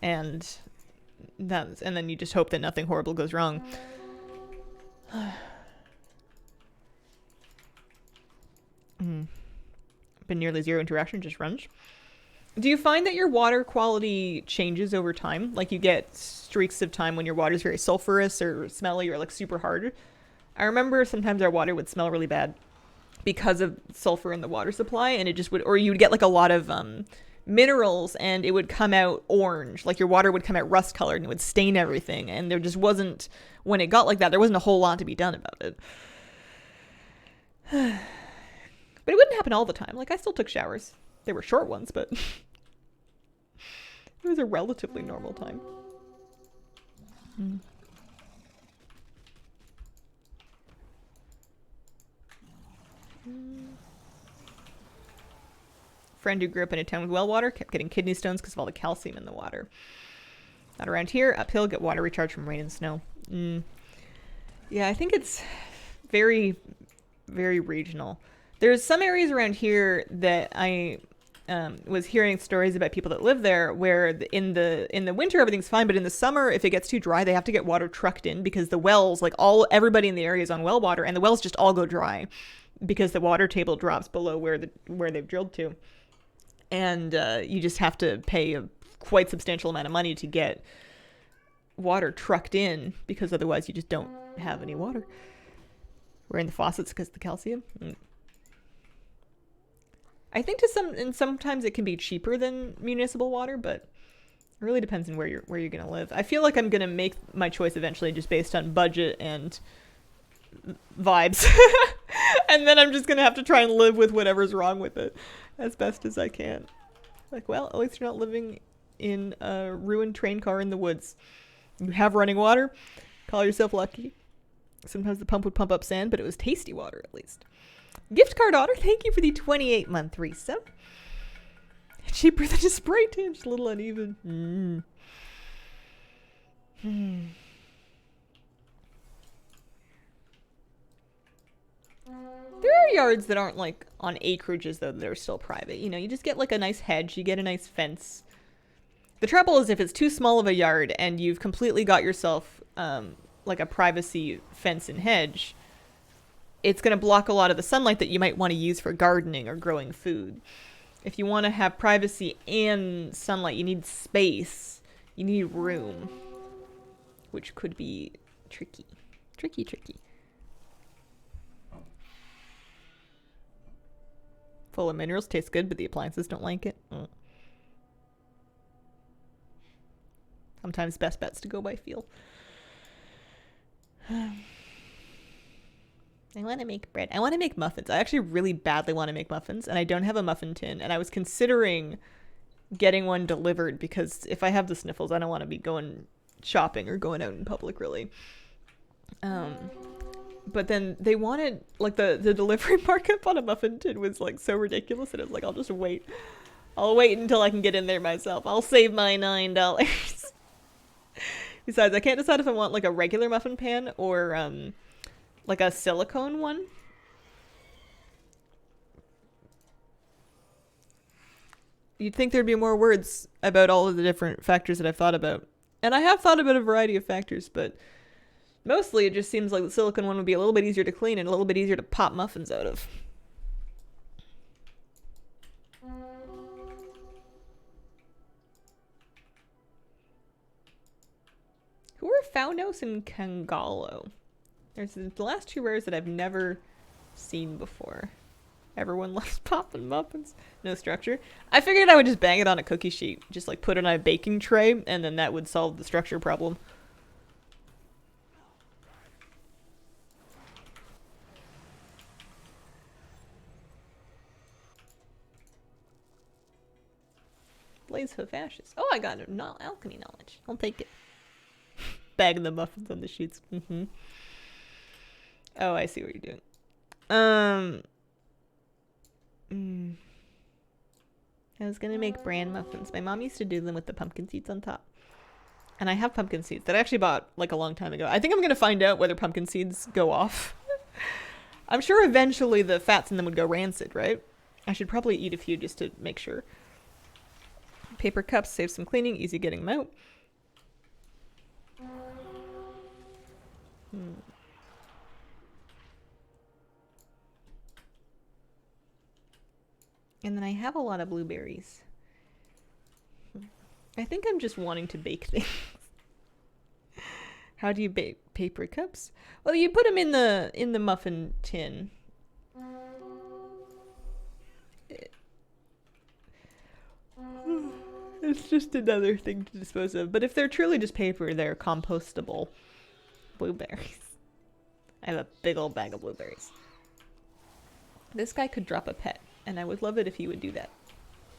and then you just hope that nothing horrible goes wrong. Been nearly zero interaction, just runs. Do you find that your water quality changes over time? Like you get streaks of time when your water is very sulfurous or smelly or like super hard? I remember sometimes our water would smell really bad because of sulfur in the water supply, and it just would, or you would get like a lot of minerals and it would come out orange. Like your water would come out rust colored and it would stain everything. And there just wasn't, when it got like that, there wasn't a whole lot to be done about it. But it wouldn't happen all the time. Like I still took showers. They were short ones, but it was a relatively normal time. Friend who grew up in a town with well water kept getting kidney stones because of all the calcium in the water. Not around here. Uphill, get water recharge from rain and snow. Yeah, I think it's very, very regional. There's some areas around here that I was hearing stories about people that live there where in the winter everything's fine, but in the summer if it gets too dry they have to get water trucked in because the wells, like everybody in the area is on well water, and the wells just all go dry because the water table drops below where they've drilled to, and you just have to pay a quite substantial amount of money to get water trucked in because otherwise you just don't have any water. We're in the faucets because of the calcium. I think sometimes it can be cheaper than municipal water, but it really depends on where you're going to live. I feel like I'm going to make my choice eventually just based on budget and vibes. And then I'm just going to have to try and live with whatever's wrong with it as best as I can. Like, well, at least you're not living in a ruined train car in the woods. You have running water. Call yourself lucky. Sometimes the pump would pump up sand, but it was tasty water at least. Gift card order, thank you for the 28-month resub. Cheaper than a spray tan, just a little uneven. There are yards that aren't like on acreages though that are still private. You know, you just get like a nice hedge, you get a nice fence. The trouble is if it's too small of a yard and you've completely got yourself like a privacy fence and hedge, it's going to block a lot of the sunlight that you might want to use for gardening or growing food. If you want to have privacy and sunlight, you need space. You need room. Which could be tricky. Tricky. Full of minerals, tastes good, but the appliances don't like it. Sometimes best bets to go by feel. I want to make bread. I want to make muffins. I actually really badly want to make muffins, and I don't have a muffin tin, and I was considering getting one delivered because if I have the sniffles, I don't want to be going shopping or going out in public, really. But then they wanted, like, the delivery markup on a muffin tin was, like, so ridiculous that I was like, I'll just wait. I'll wait until I can get in there myself. I'll save my $9. Besides, I can't decide if I want, like, a regular muffin pan or, like, a silicone one. You'd think there'd be more words about all of the different factors that I've thought about. And I have thought about a variety of factors, but mostly it just seems like the silicone one would be a little bit easier to clean and a little bit easier to pop muffins out of. Who are Faunos and Kangalo? There's the last two rares that I've never seen before. Everyone loves popping muffins. No structure. I figured I would just bang it on a cookie sheet. Just like put it on a baking tray, and then that would solve the structure problem. Blaze Hoof Ashes. Oh, I got alchemy knowledge. I'll take it. Bagging the muffins on the sheets. Oh, I see what you're doing. I was gonna make bran muffins. My mom used to do them with the pumpkin seeds on top. And I have pumpkin seeds that I actually bought like a long time ago. I think I'm gonna find out whether pumpkin seeds go off. I'm sure eventually the fats in them would go rancid, right? I should probably eat a few just to make sure. Paper cups, save some cleaning, easy getting them out. And then I have a lot of blueberries. I think I'm just wanting to bake things. How do you bake paper cups? Well, you put them in the muffin tin. It's just another thing to dispose of. But if they're truly just paper, they're compostable blueberries. I have a big old bag of blueberries. This guy could drop a pet, and I would love it if he would do that.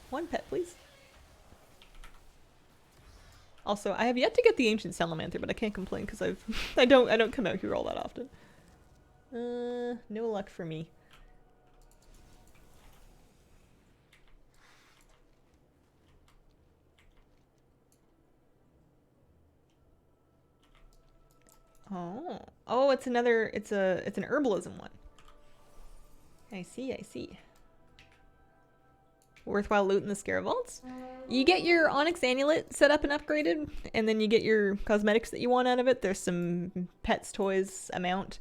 One pet, please. Also, I have yet to get the ancient salamander, but I can't complain because I don't come out here all that often. No luck for me. Oh, it's an herbalism one. I see. Worthwhile loot in the Scare Vaults. You get your Onyx Amulet set up and upgraded, and then you get your cosmetics that you want out of it. There's some pets, toys, amount.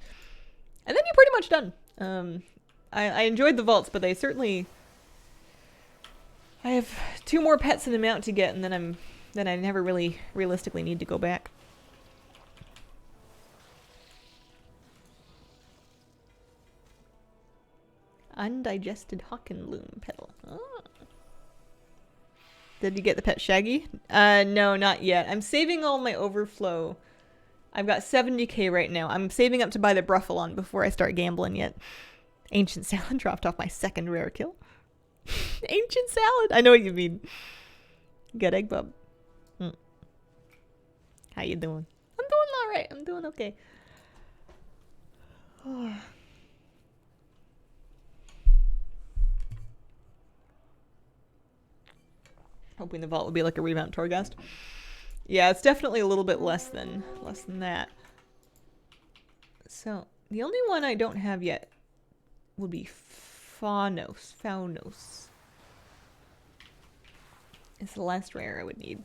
And then you're pretty much done. I enjoyed the vaults, but they certainly... I have 2 more pets and amount to get, and then I never really realistically need to go back. Undigested Hawkenloom petal. Oh. Did you get the pet Shaggy? No, not yet. I'm saving all my overflow. I've got 70k right now. I'm saving up to buy the Bruffalon before I start gambling yet. Ancient Salad dropped off my second rare kill. Ancient Salad! I know what you mean. Good egg bub. How you doing? I'm doing alright. I'm doing okay. Hoping the vault would be like a remount Torghast. Yeah, it's definitely a little bit less than that. So, the only one I don't have yet would be Faunos. It's the last rare I would need.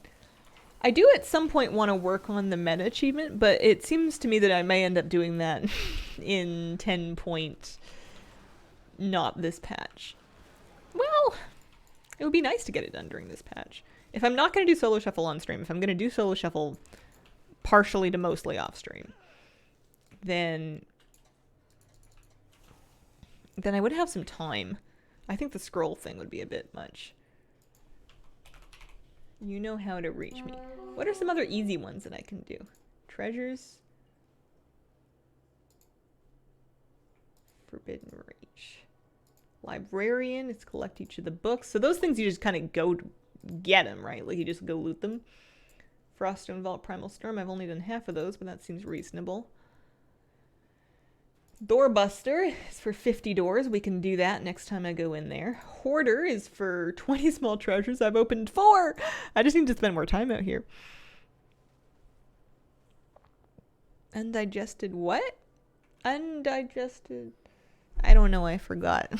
I do at some point want to work on the meta achievement, but it seems to me that I may end up doing that in 10 point, not this patch. Well... It would be nice to get it done during this patch. If I'm not going to do Solo Shuffle on stream, if I'm going to do Solo Shuffle partially to mostly off stream, then I would have some time. I think the scroll thing would be a bit much. You know how to reach me. What are some other easy ones that I can do? Treasures. Forbidden Reach. Librarian is collect each of the books. So those things you just kind of go to get them, right? Like you just go loot them. Froststone Vault Primal Storm. I've only done half of those, but that seems reasonable. Doorbuster is for 50 doors. We can do that next time I go in there. Hoarder is for 20 small treasures. I've opened 4. I just need to spend more time out here. Undigested what? Undigested. I don't know. I forgot.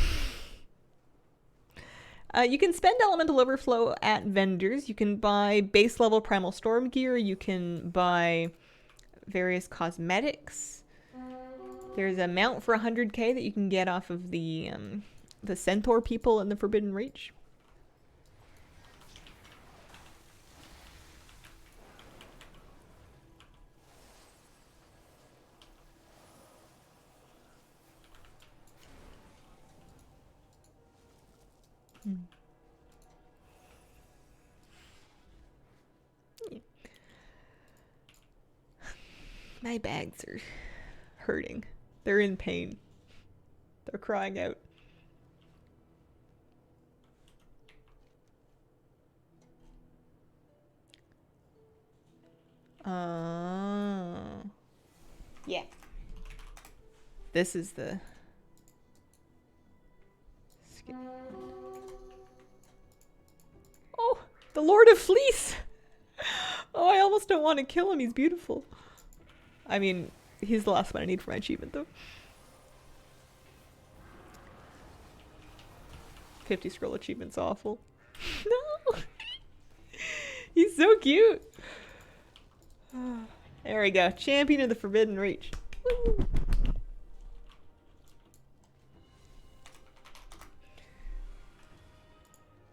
You can spend Elemental Overflow at vendors. You can buy base level Primal Storm gear. You can buy various cosmetics. There's a mount for 100k that you can get off of the centaur people in the Forbidden Reach. Yeah. My bags are hurting. They're in pain. They're crying out. Yeah. This is the... Oh, the Lord of Fleece! Oh, I almost don't want to kill him. He's beautiful. I mean, he's the last one I need for my achievement, though. 50 scroll achievement's awful. No! He's so cute! There we go. Champion of the Forbidden Reach. Woo.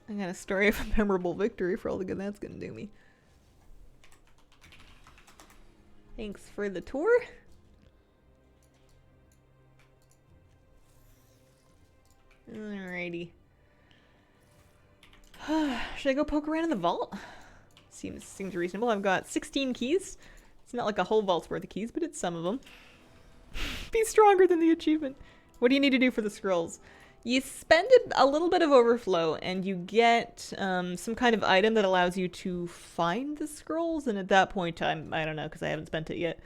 I got a story of a memorable victory for all the good that's gonna do me. Thanks for the tour. Alrighty. Should I go poke around in the vault? Seems reasonable. I've got 16 keys. It's not like a whole vault's worth of keys, but it's some of them. Be stronger than the achievement. What do you need to do for the scrolls? You spend a little bit of overflow and you get some kind of item that allows you to find the scrolls, and at that point I don't know, because I haven't spent it yet.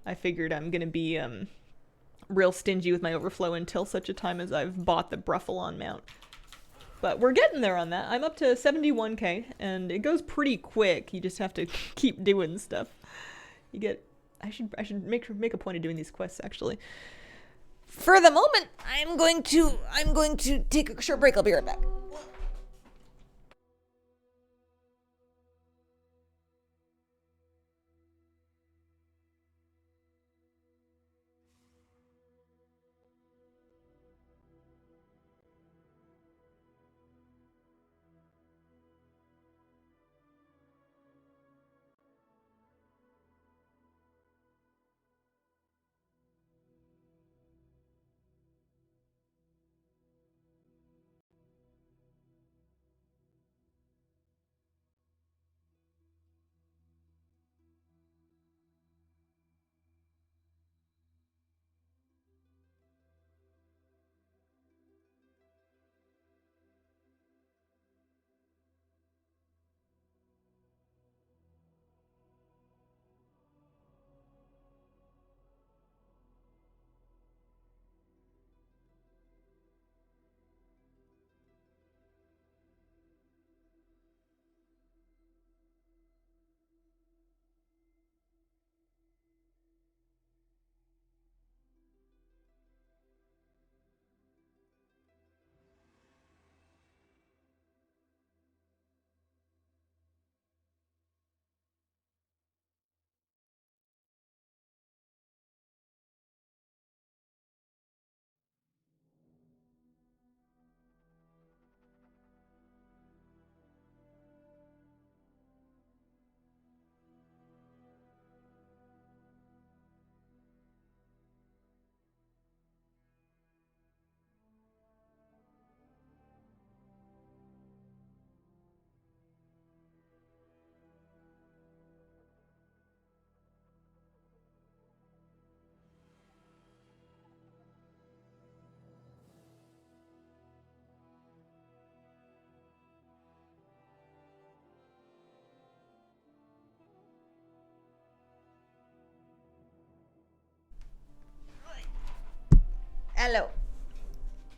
I figured I'm gonna be real stingy with my overflow until such a time as I've bought the Bruffalon mount. But we're getting there on that. I'm up to 71k and it goes pretty quick. You just have to keep doing stuff. You get... I should make a point of doing these quests, actually. For the moment, I'm going to take a short break. I'll be right back. Hello.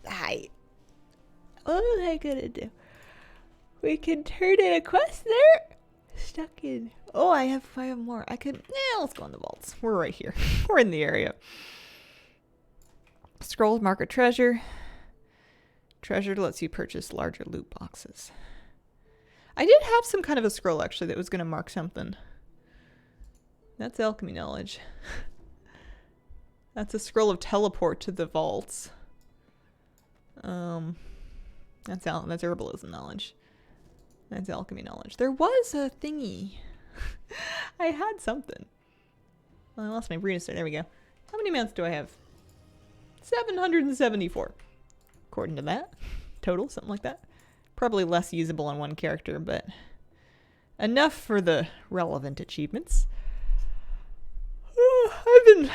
Hi. What am I gonna do? We can turn in a quest there. Stuck in. Oh, I have more. I could. Let's go in the vaults. We're right here. We're in the area. Scrolls mark a treasure. Treasure lets you purchase larger loot boxes. I did have some kind of a scroll actually that was going to mark something. That's alchemy knowledge. That's a scroll of teleport to the vaults. That's herbalism knowledge. That's alchemy knowledge. There was a thingy. I had something. Well, I lost my Brina Star. There we go. How many mounts do I have? 774. According to that. Total, something like that. Probably less usable on one character, but enough for the relevant achievements.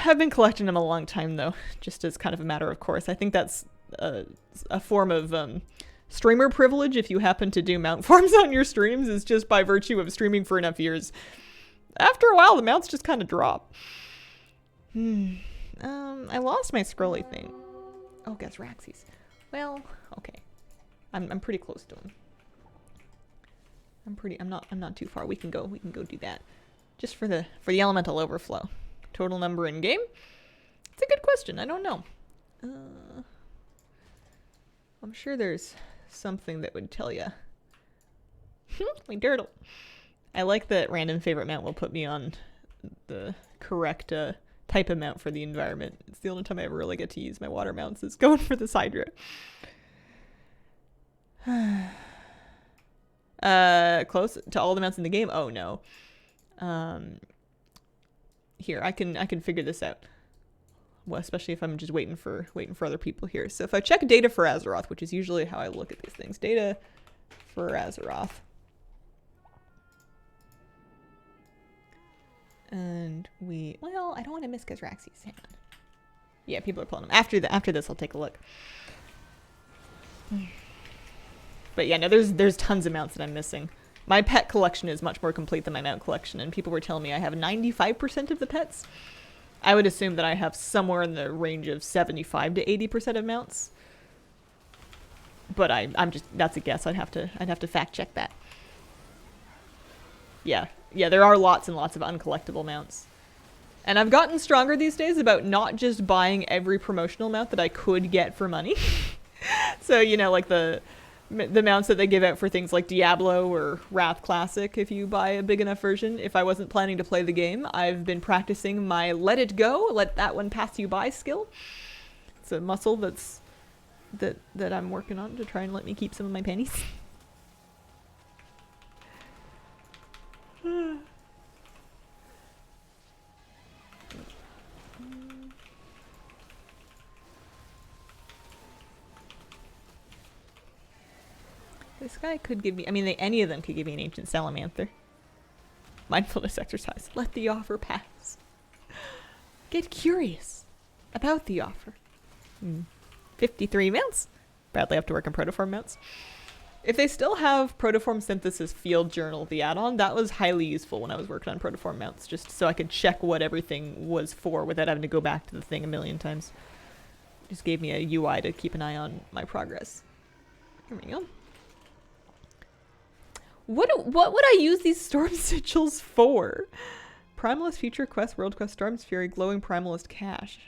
I've been collecting them a long time though, just as kind of a matter of course. I think that's a form of streamer privilege if you happen to do mount farms on your streams, is just by virtue of streaming for enough years. After a while, the mounts just kind of drop. I lost my scrolly thing. Oh, guess Raxies. Well, okay. I'm pretty close to him. I'm not too far. We can go do that. Just for the elemental overflow. Total number in game? It's a good question. I don't know. I'm sure there's something that would tell you. My turtle. I like that random favorite mount will put me on the correct type of mount for the environment. It's the only time I ever really get to use my water mounts is going for this Hydra. Close to all the mounts in the game? Oh no. Here, I can figure this out. Well, especially if I'm just waiting for other people here. So if I check data for Azeroth, which is usually how I look at these things. Data for Azeroth. And well, I don't want to miss Kazraxis. Hang on. Yeah, people are pulling them. After this, I'll take a look. But yeah, no, there's tons of mounts that I'm missing. My pet collection is much more complete than my mount collection, and people were telling me I have 95% of the pets. I would assume that I have somewhere in the range of 75 to 80% of mounts. But I'm just, that's a guess. I'd have to fact check that. Yeah, there are lots and lots of uncollectible mounts. And I've gotten stronger these days about not just buying every promotional mount that I could get for money. So, you know, like the mounts that they give out for things like Diablo or Wrath Classic, if you buy a big enough version. If I wasn't planning to play the game, I've been practicing my let it go, let that one pass you by skill. It's a muscle that I'm working on to try and let me keep some of my pennies. This guy could give me, I mean, any of them could give me an ancient salamanther. Mindfulness exercise. Let the offer pass. Get curious about the offer. 53 mounts. Badly have to work on protoform mounts. If they still have Protoform Synthesis Field Journal, the add-on, that was highly useful when I was working on Protoform mounts, just so I could check what everything was for without having to go back to the thing a million times. Just gave me a UI to keep an eye on my progress. Here we go. What would I use these Storm Sigils for? Primalist Future Quest, World Quest, Storm's Fury, Glowing Primalist Cache.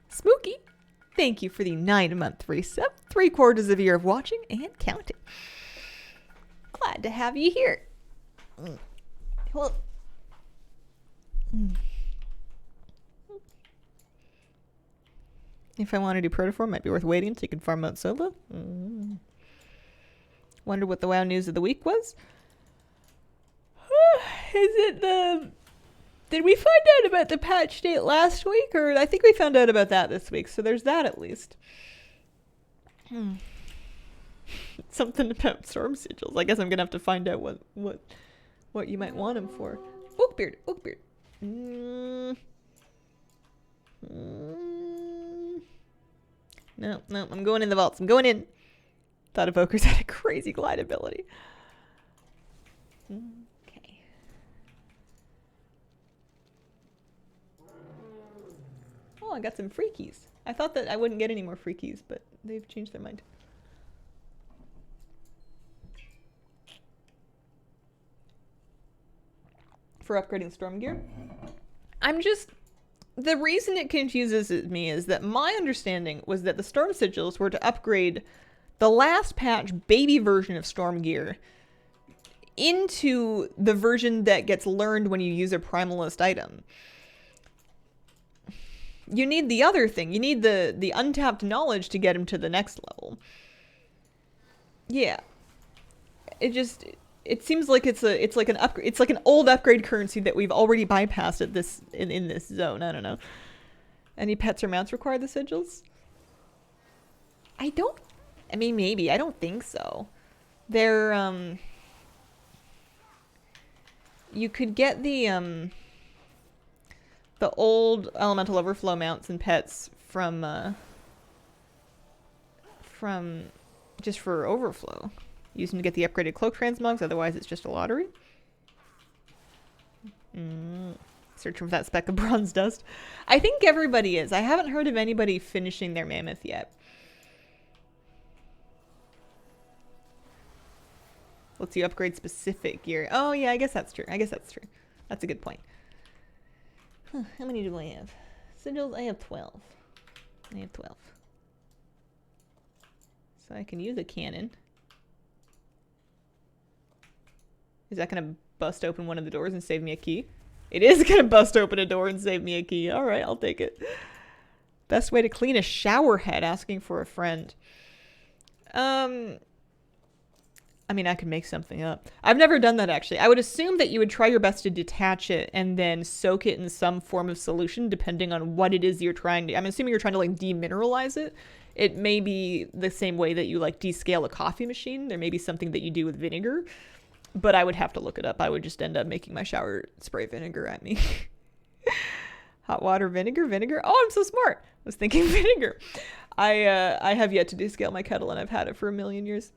Spooky, thank you for the 9-month resub, 3/4 of a year of watching and counting. Glad to have you here. Well, if I want to do Protoform, might be worth waiting until you can farm out solo. Wonder what the WoW news of the week was. Is it the... Did we find out about the patch date last week? Or I think we found out about that this week, so there's that at least. Something about Storm Sigils. I guess I'm gonna have to find out what you might want them for. Oakbeard. No, I'm going in the vaults. I'm going in. Thought Evokers had a crazy glide ability. Okay. I got some free keys. I thought that I wouldn't get any more free keys, but they've changed their mind. For upgrading storm gear. The reason it confuses me is that my understanding was that the storm sigils were to upgrade the last patch baby version of storm gear into the version that gets learned when you use a primalist item. You need the other thing. You need the untapped knowledge to get him to the next level. Yeah. It seems like it's like an old upgrade currency that we've already bypassed at this in this zone. I don't know. Any pets or mounts require the sigils? I mean, maybe. I don't think so. They're you could get the old elemental overflow mounts and pets from just for overflow. Use them to get the upgraded cloak transmogs, otherwise it's just a lottery. Searching for that speck of bronze dust. I think everybody is. I haven't heard of anybody finishing their mammoth yet. Lets you upgrade specific gear. Oh yeah, I guess that's true. That's a good point. Huh, how many do I have? Sigils, I have 12. So I can use a cannon. Is that going to bust open one of the doors and save me a key? It is going to bust open a door and save me a key. All right, I'll take it. Best way to clean a shower head, asking for a friend. I mean, I could make something up. I've never done that, actually. I would assume that you would try your best to detach it and then soak it in some form of solution, depending on what it is you're trying to... I'm assuming you're trying to, like, demineralize it. It may be the same way that you, like, descale a coffee machine. There may be something that you do with vinegar. But I would have to look it up. I would just end up making my shower spray vinegar at me. Hot water, vinegar. Oh, I'm so smart. I was thinking vinegar. I have yet to descale my kettle, and I've had it for a million years.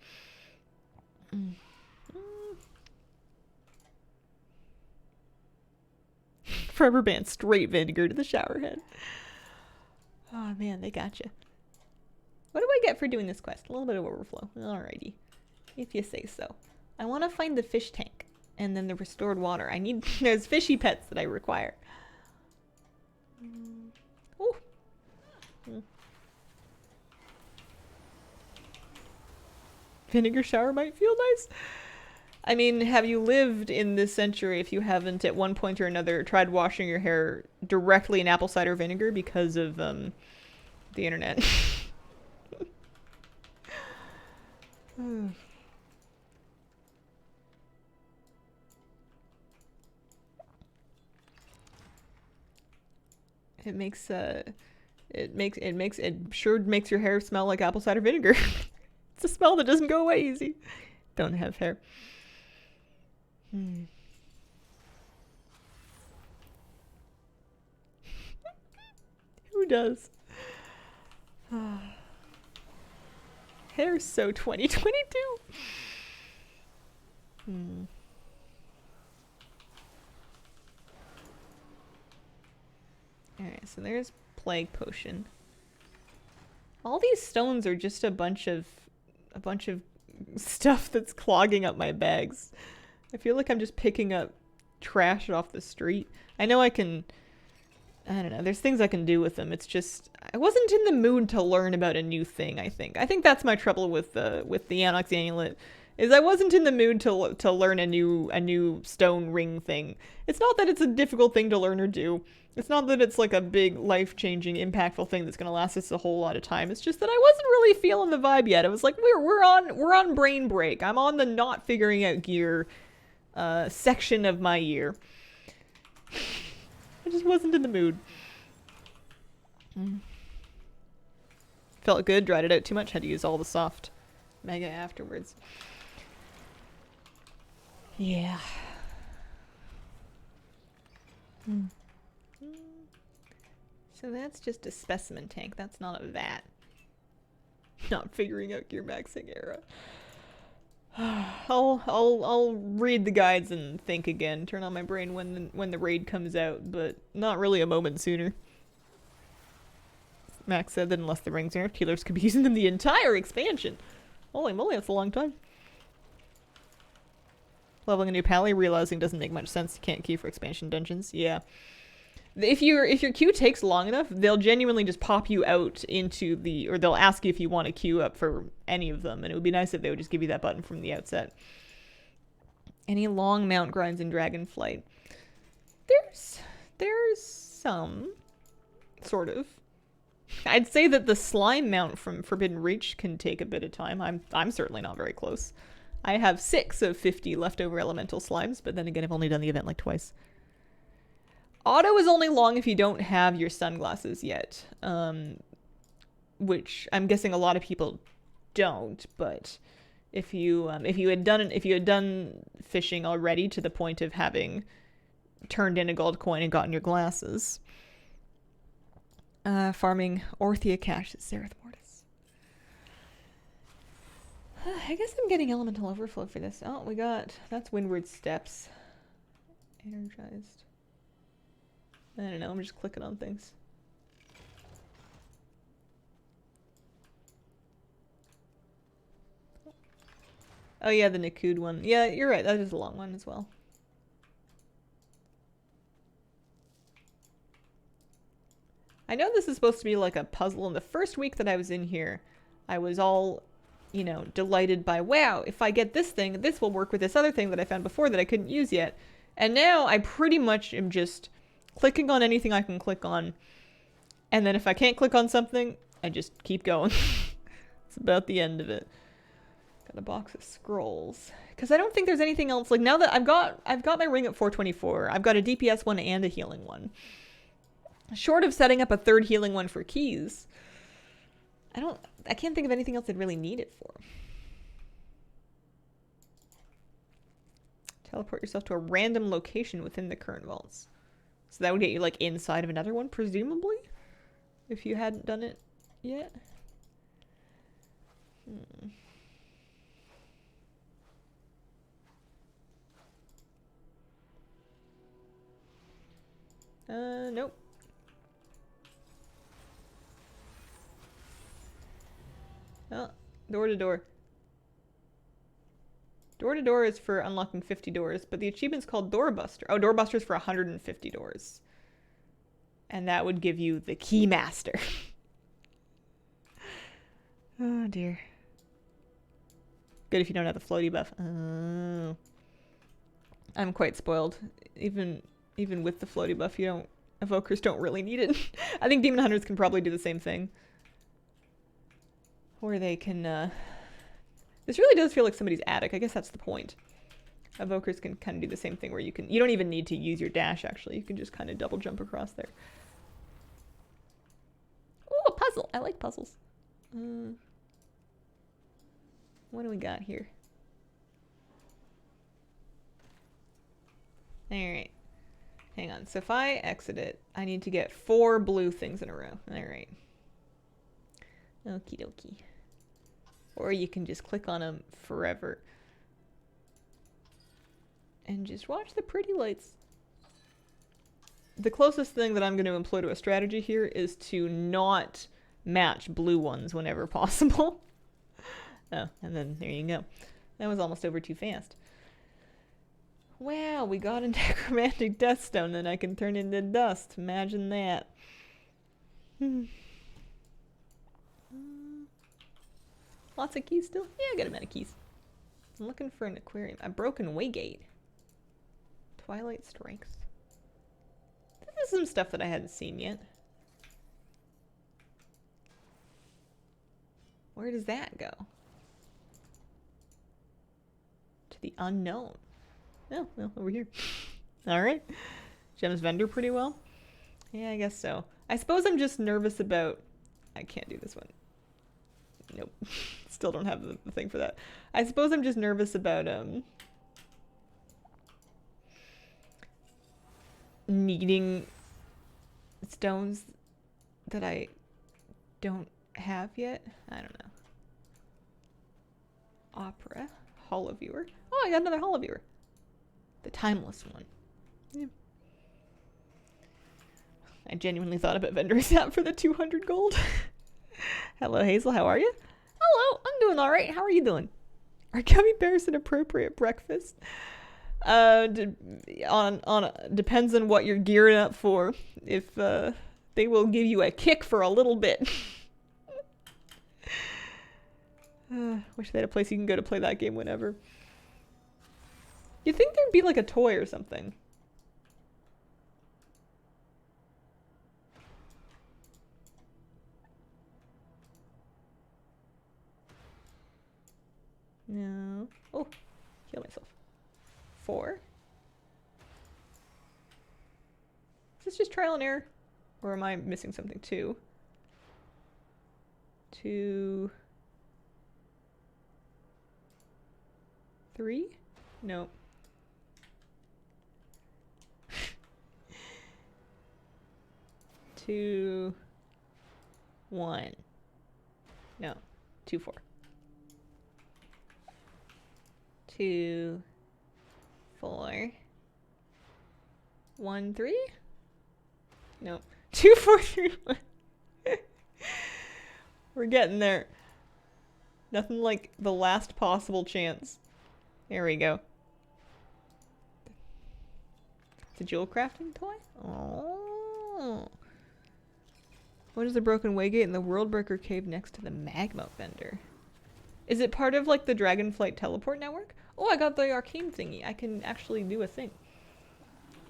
Forever banned straight vinegar to the shower head. Oh man, they gotcha. What do I get for doing this quest? A little bit of overflow. Alrighty. If you say so. I want to find the fish tank and then the restored water. There's fishy pets that I require. Ooh. Vinegar shower might feel nice. I mean, have you lived in this century if you haven't at one point or another tried washing your hair directly in apple cider vinegar because of the internet? It sure makes your hair smell like apple cider vinegar. It's a smell that doesn't go away easy. Don't have hair. Who does? Hair's so 2022. Alright, so there's plague potion. All these stones are just a bunch of stuff that's clogging up my bags. I feel like I'm just picking up trash off the street. I know I don't know, there's things I can do with them. It's just, I wasn't in the mood to learn about a new thing, I think. I think that's my trouble with the Anox Amulet, is I wasn't in the mood to learn a new stone ring thing. It's not that it's a difficult thing to learn or do. It's not that it's like a big, life-changing, impactful thing that's gonna last us a whole lot of time. It's just that I wasn't really feeling the vibe yet. It was like, we're on brain break. I'm on the not figuring out gear section of my year. I just wasn't in the mood. Felt good, dried it out too much, had to use all the soft mega afterwards. Yeah. So that's just a specimen tank. That's not a vat. Not figuring out gear maxing era. I'll read the guides and think again. Turn on my brain when the raid comes out, but not really a moment sooner. Max said that unless the rings are nerfed, healers could be using them the entire expansion. Holy moly, that's a long time. Leveling a new pally, realizing doesn't make much sense. You can't queue for expansion dungeons. Yeah. If your queue takes long enough, they'll genuinely just pop you out into the, or they'll ask you if you want to queue up for any of them, and it would be nice if they would just give you that button from the outset. Any long mount grinds in Dragonflight? There's some, sort of. I'd say that the slime mount from Forbidden Reach can take a bit of time. I'm certainly not very close. I have 6 of 50 leftover elemental slimes, but then again, I've only done the event like twice. Auto is only long if you don't have your sunglasses yet, which I'm guessing a lot of people don't. But if you had done fishing already to the point of having turned in a gold coin and gotten your glasses, farming Orthia cache at Sereth Mortis. I guess I'm getting elemental overflow for this. Oh, that's Windward Steps. Energized. I don't know, I'm just clicking on things. Oh yeah, the Nikud one. Yeah, you're right, that is a long one as well. I know this is supposed to be like a puzzle, and the first week that I was in here, I was all, you know, delighted by, wow, if I get this thing, this will work with this other thing that I found before that I couldn't use yet. And now I pretty much am just clicking on anything I can click on, and then if I can't click on something, I just keep going. It's about the end of it. Got a box of scrolls because I don't think there's anything else. Like, now that I've got my ring at 424, I've got a DPS one and a healing one. Short of setting up a third healing one for keys, I can't think of anything else I'd really need it for. Teleport yourself to a random location within the current vaults. So that would get you, like, inside of another one, presumably? If you hadn't done it yet? Nope. Oh, door to door. Door to door is for unlocking 50 doors, but the achievement's called Doorbuster. Oh, Doorbuster's for 150 doors. And that would give you the Keymaster. Oh dear. Good if you don't have the floaty buff. Oh. I'm quite spoiled. Even with the floaty buff, evokers don't really need it. I think demon hunters can probably do the same thing. Or they can, this really does feel like somebody's attic. I guess that's the point. Evokers can kind of do the same thing where you don't even need to use your dash, actually. You can just kind of double jump across there. Ooh, a puzzle. I like puzzles. What do we got here? Alright. Hang on. So if I exit it, I need to get 4 blue things in a row. Alright. Okie dokie. Or you can just click on them forever. And just watch the pretty lights. The closest thing that I'm going to employ to a strategy here is to not match blue ones whenever possible. Oh, and then there you go. That was almost over too fast. Wow, we got a necromantic death stone that I can turn into dust. Imagine that. Lots of keys still? Yeah, I got a amount of keys. I'm looking for an aquarium. A broken waygate. Twilight Strength. This is some stuff that I hadn't seen yet. Where does that go? To the unknown. Oh, well, over here. Alright. Gems vendor pretty well? Yeah, I guess so. I suppose I'm just nervous about... I can't do this one. Nope. Still don't have the thing for that. I suppose I'm just nervous about needing stones that I don't have yet. I don't know. Opera. Holoviewer. Oh, I got another Holoviewer. The timeless one. Yeah. I genuinely thought about vendoring that for the 200 gold. Hello, Hazel. How are you? Hello. I'm doing all right. How are you doing? Are gummy bears an appropriate breakfast? Depends on what you're gearing up for. If they will give you a kick for a little bit. Wish they had a place you can go to play that game whenever. You'd think there'd be like a toy or something. No. Oh, heal myself. 4. Is this just trial and error? Or am I missing something? 2. 2. 3? No. Two. 1. No. 2, 4. 2, 4. 1, 3? No. 2, 4, 3, 1. We're getting there. Nothing like the last possible chance. There we go. It's a jewel crafting toy? Oh. What is the broken waygate in the Worldbreaker cave next to the magma vendor? Is it part of like the Dragonflight teleport network? Oh, I got the arcane thingy. I can actually do a thing.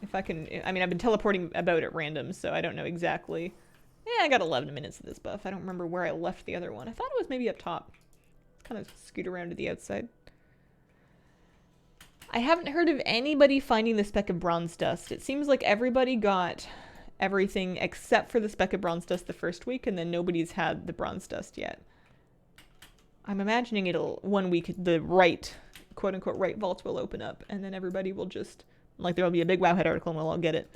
If I can, I mean, I've been teleporting about at random, so I don't know exactly. Yeah, I got 11 minutes of this buff. I don't remember where I left the other one. I thought it was maybe up top. Kind of scoot around to the outside. I haven't heard of anybody finding the speck of bronze dust. It seems like everybody got everything except for the speck of bronze dust the first week, and then nobody's had the bronze dust yet. I'm imagining it'll, one week, the right, quote-unquote, right vaults will open up, and then everybody will just, like, there'll be a big Wowhead article and we'll all get it.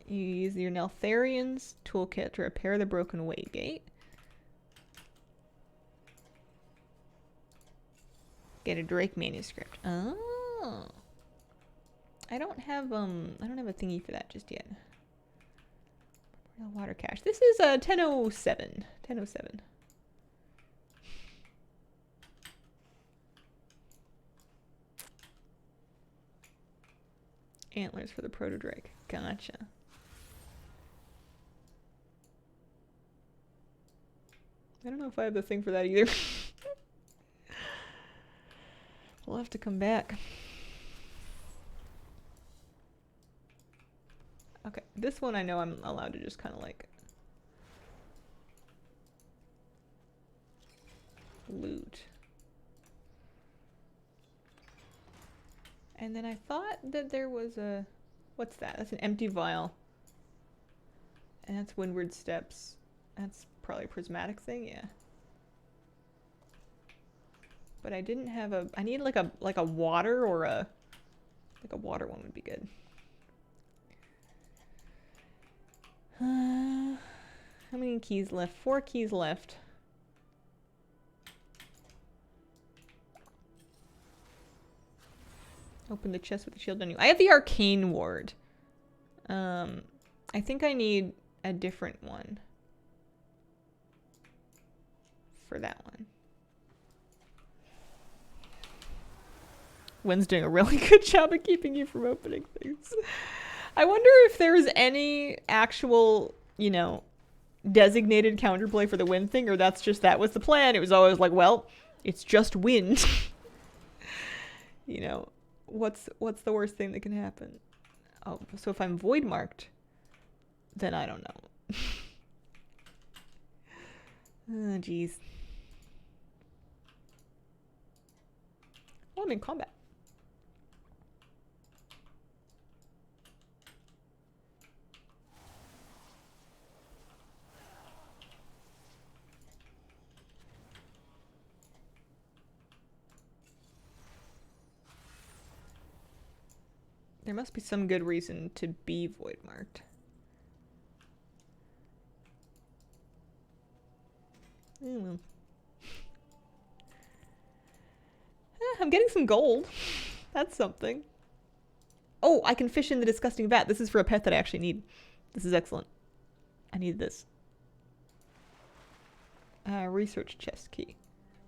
You use your Neltharian's toolkit to repair the broken waygate. Get a Drake manuscript. Oh. I don't have a thingy for that just yet. Water cache. This is 1007. 1007. Antlers for the proto drake. Gotcha. I don't know if I have the thing for that either. We'll have to come back. Okay, this one I know I'm allowed to just kind of like loot. And then I thought that there was a, what's that? That's an empty vial. And that's Windward Steps. That's probably a prismatic thing, yeah. But I didn't have a, I need like a water or a, like a water one would be good. How many keys left? 4 keys left. Open the chest with the shield on you. I have the arcane ward. I think I need a different one for that one. Wynn's doing a really good job of keeping you from opening things. I wonder if there's any actual, you know, designated counterplay for the Wynn thing, or that's just, that was the plan. It was always like, well, it's just Wynn. You know, what's the worst thing that can happen? Oh, so if I'm void marked, then I don't know. Oh, jeez. Well, I'm in combat. There must be some good reason to be void marked. Well. I'm getting some gold. That's something. Oh, I can fish in the disgusting vat. This is for a pet that I actually need. This is excellent. I need this. Research chest key.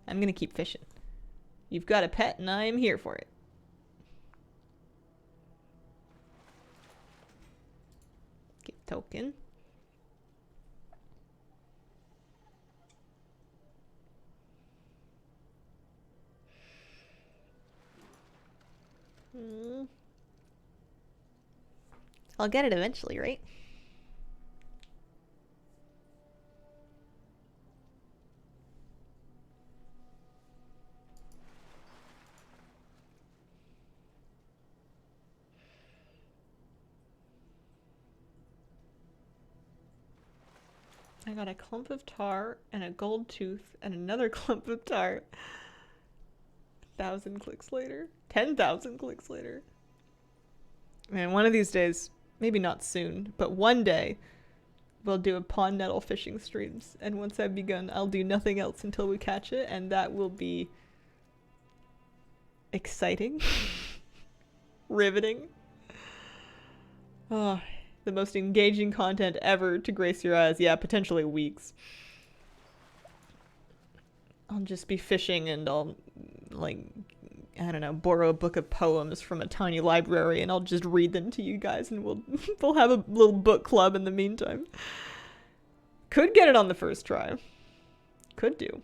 I'm gonna keep fishing. You've got a pet and I am here for it. Get token. I'll get it eventually, right? I got a clump of tar and a gold tooth and another clump of tar. 1,000 clicks later. 10,000 clicks later. Man, one of these days, maybe not soon, but one day, we'll do a pond nettle fishing streams. And once I've begun, I'll do nothing else until we catch it, and that will be exciting. Riveting. Oh, the most engaging content ever to grace your eyes. Yeah, potentially weeks. I'll just be fishing and I'll, like, I don't know, borrow a book of poems from a tiny library and I'll just read them to you guys and we'll have a little book club in the meantime. Could get it on the first try. Could do.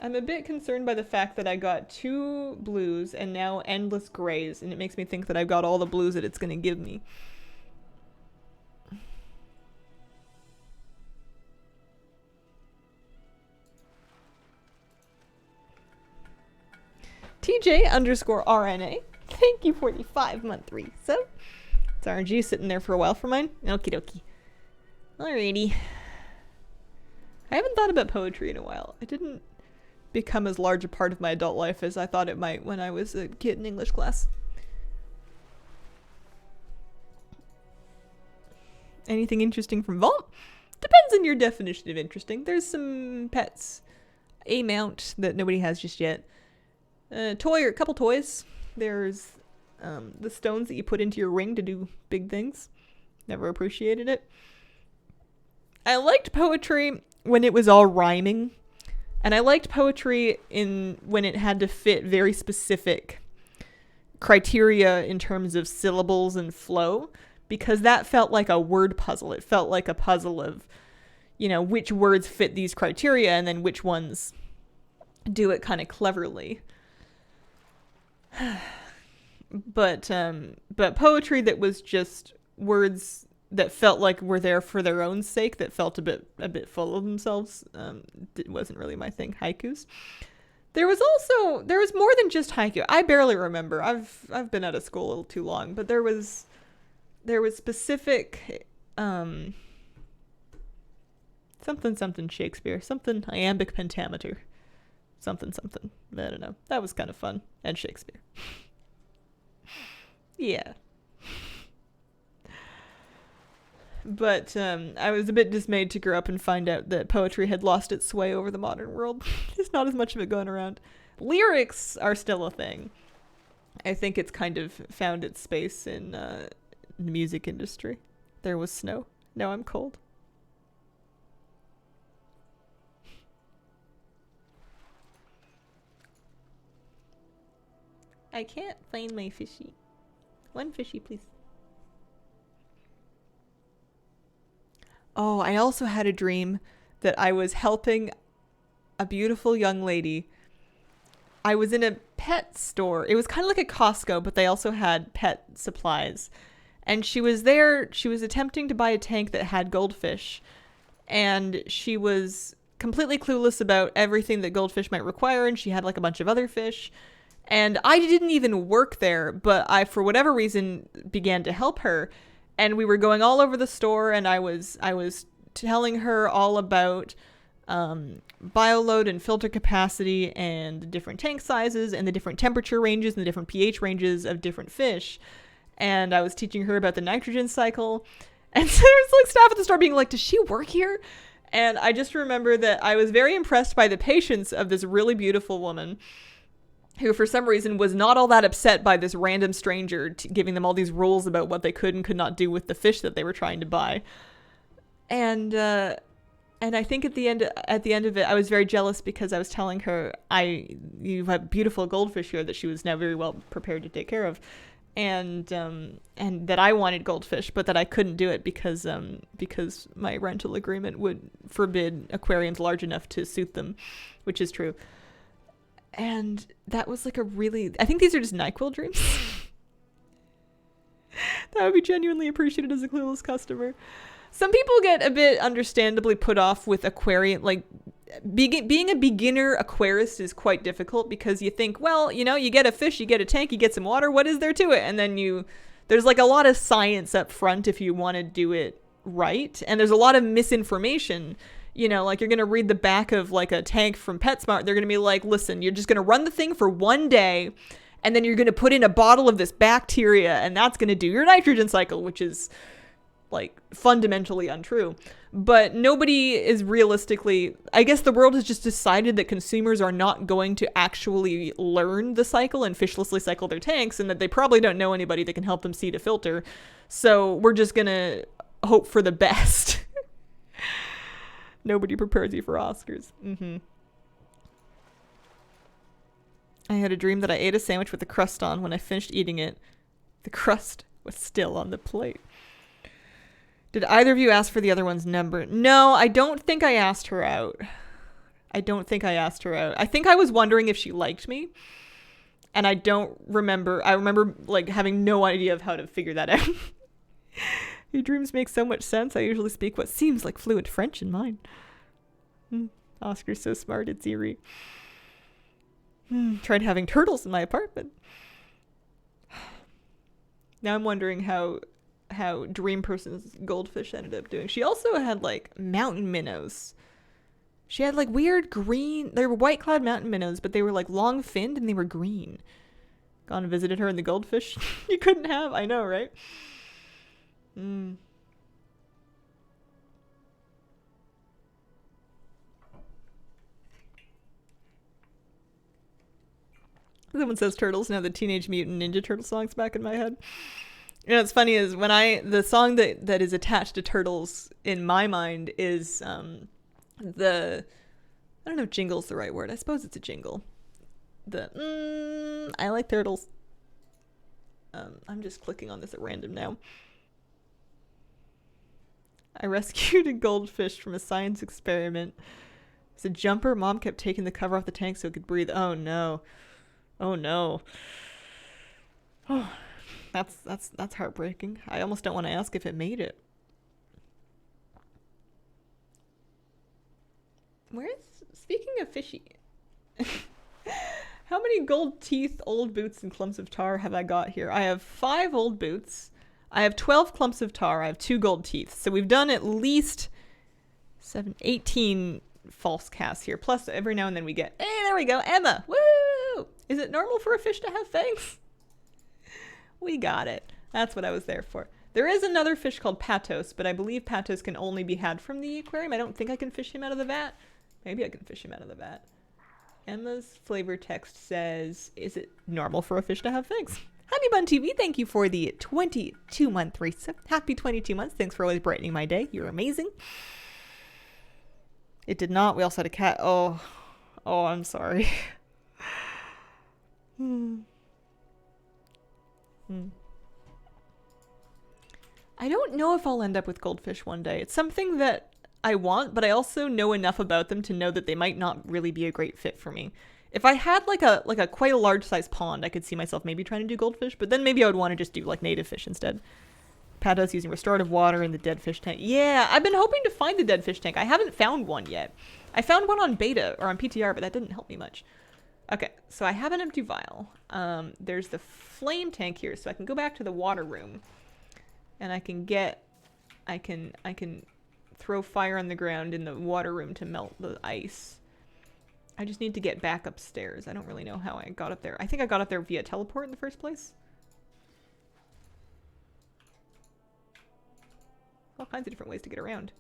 I'm a bit concerned by the fact that I got 2 blues and now endless grays, and it makes me think that I've got all the blues that it's going to give me. TJ_RNA. Thank you for the 5-month resub. It's RNG sitting there for a while for mine. Okie dokie. Alrighty. I haven't thought about poetry in a while. It didn't become as large a part of my adult life as I thought it might when I was a kid in English class. Anything interesting from Vault? Depends on your definition of interesting. There's some pets. A mount that nobody has just yet. A couple toys. There's the stones that you put into your ring to do big things. Never appreciated it. I liked poetry when it was all rhyming. And I liked poetry when it had to fit very specific criteria in terms of syllables and flow, because that felt like a word puzzle. It felt like a puzzle of, which words fit these criteria and then which ones do it kind of cleverly. But poetry that was just words that felt like were there for their own sake, that felt a bit full of themselves, wasn't really my thing. Haikus. There was more than just haiku. I barely remember. I've been out of school a little too long, but there was specific something Shakespeare, something iambic pentameter, something. I don't know. That was kind of fun. And Shakespeare. Yeah. But I was a bit dismayed to grow up and find out that poetry had lost its sway over the modern world. There's not as much of it going around. Lyrics are still a thing. I think it's kind of found its space in the music industry. There was snow. Now I'm cold. I can't find my fishy. One fishy, please. Oh, I also had a dream that I was helping a beautiful young lady. I was in a pet store. It was kind of like a Costco, but they also had pet supplies. And she was there. She was attempting to buy a tank that had goldfish. And she was completely clueless about everything that goldfish might require. And she had like a bunch of other fish. And I didn't even work there, but I, for whatever reason, began to help her. And we were going all over the store, and I was telling her all about bioload and filter capacity and the different tank sizes and the different temperature ranges and the different pH ranges of different fish. And I was teaching her about the nitrogen cycle. And so there's like staff at the store being like, does she work here? And I just remember that I was very impressed by the patience of this really beautiful woman who for some reason was not all that upset by this random stranger giving them all these rules about what they could and could not do with the fish that they were trying to buy. And I think at the end of it, I was very jealous because I was telling her, you have beautiful goldfish here that she was now very well prepared to take care of, and that I wanted goldfish, but that I couldn't do it because my rental agreement would forbid aquariums large enough to suit them, which is true. And that was like I think these are just NyQuil dreams. That would be genuinely appreciated as a clueless customer. Some people get a bit understandably put off with aquarium, like being a beginner aquarist is quite difficult because you think, well, you get a fish, you get a tank, you get some water, what is there to it? And then there's like a lot of science up front if you want to do it right. And there's a lot of misinformation, like you're going to read the back of like a tank from PetSmart. They're going to be like, listen, you're just going to run the thing for one day and then you're going to put in a bottle of this bacteria and that's going to do your nitrogen cycle, which is like fundamentally untrue. But nobody is realistically, I guess the world has just decided that consumers are not going to actually learn the cycle and fishlessly cycle their tanks, and that they probably don't know anybody that can help them seed a filter. So we're just gonna hope for the best. Nobody prepares you for Oscars. I had a dream that I ate a sandwich with the crust on. When I finished eating it, the crust was still on the plate. Did either of you ask for the other one's number? No, I don't think I asked her out. I think I was wondering if she liked me. And I don't remember. I remember like having no idea of how to figure that out. Your dreams make so much sense. I usually speak what seems like fluent French in mine. Oscar's so smart, it's eerie. Tried having turtles in my apartment. Now I'm wondering how Dream Person's goldfish ended up doing. She also had like mountain minnows. She had like weird green, they were white cloud mountain minnows, but they were like long finned and they were green. Gone and visited her in the goldfish you couldn't have. I know, right? Someone says turtles, now the Teenage Mutant Ninja Turtle song's back in my head. What's funny is when the song that is attached to turtles in my mind is I don't know if jingle's the right word. I suppose it's a jingle. I like turtles. I'm just clicking on this at random now. I rescued a goldfish from a science experiment. It's a jumper. Mom kept taking the cover off the tank so it could breathe. Oh no. Oh no. Oh, that's heartbreaking. I almost don't want to ask if it made it. Speaking of fishy, how many gold teeth, old boots, and clumps of tar have I got here? I have 5 old boots. I have 12 clumps of tar. I have 2 gold teeth. So we've done at least 18 false casts here. Plus every now and then we get, hey, there we go, Emma. Woo! Is it normal for a fish to have fangs? We got it. That's what I was there for. There is another fish called Patos, but I believe Patos can only be had from the aquarium. I don't think I can fish him out of the vat. Maybe I can fish him out of the vat. Emma's flavor text says, is it normal for a fish to have fangs? Happy Bun TV, thank you for the 22-month resub. Happy 22 months. Thanks for always brightening my day. You're amazing. It did not. We also had a cat. Oh, I'm sorry. I don't know if I'll end up with goldfish one day. It's something that I want, but I also know enough about them to know that they might not really be a great fit for me. If I had like a quite a large size pond, I could see myself maybe trying to do goldfish, but then maybe I would want to just do like native fish instead. Patos using restorative water in the dead fish tank. Yeah, I've been hoping to find the dead fish tank. I haven't found one yet. I found one on beta or on PTR, but that didn't help me much. Okay, so I have an empty vial. There's the flame tank here, so I can go back to the water room, and I can throw fire on the ground in the water room to melt the ice. I just need to get back upstairs. I don't really know how I got up there. I think I got up there via teleport in the first place. All kinds of different ways to get around.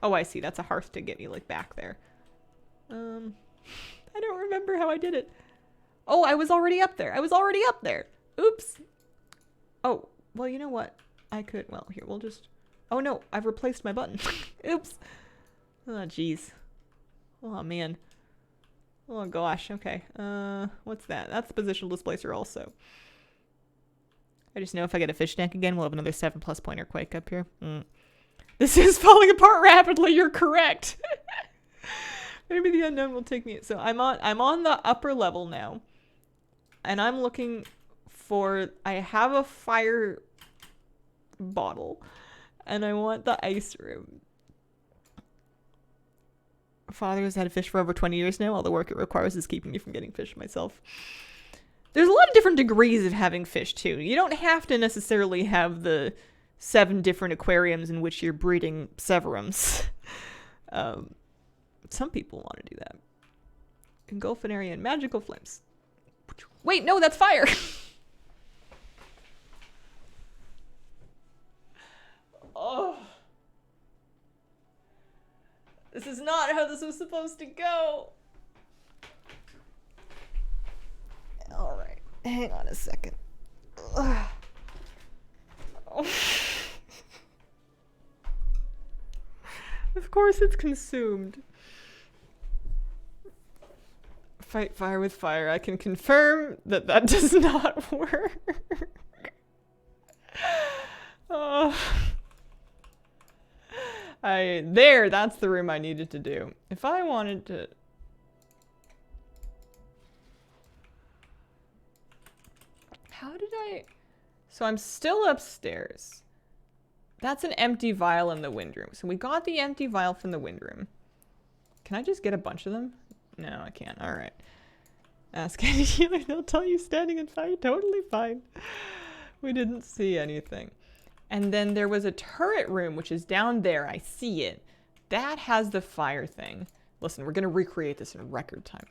Oh, I see. That's a hearth to get me like back there. I don't remember how I did it. Oh, I was already up there. I was already up there. Oops. Oh, well, you know what? I could, well, here, we'll just, oh no, I've replaced my button. Oops. Oh, jeez. Oh, man. Oh, gosh, okay. What's that? That's the positional displacer also. I just know if I get a fish tank again, we'll have another 7+ pointer quake up here. This is falling apart rapidly, you're correct. Maybe the unknown will take me. So I'm on the upper level now. And I'm looking for, I have a fire bottle. And I want the ice room. Father has had a fish for over 20 years now. All the work it requires is keeping me from getting fish myself. There's a lot of different degrees of having fish, too. You don't have to necessarily have the 7 different aquariums in which you're breeding severums. Some people want to do that. Engulf an area in magical flames. Wait, no, that's fire! Oh. This is not how this was supposed to go. Alright, hang on a second. Ugh. Oh. Of course it's consumed. Fight fire with fire. I can confirm that that does not work. Oh. That's the room I needed to do. If I wanted to... How did I... So I'm still upstairs. That's an empty vial in the wind room. So we got the empty vial from the wind room. Can I just get a bunch of them? No, I can't. All right. Ask any healer. They'll tell you standing in fire. Totally fine. We didn't see anything. And then there was a turret room, which is down there. I see it. That has the fire thing. Listen, we're going to recreate this in record time.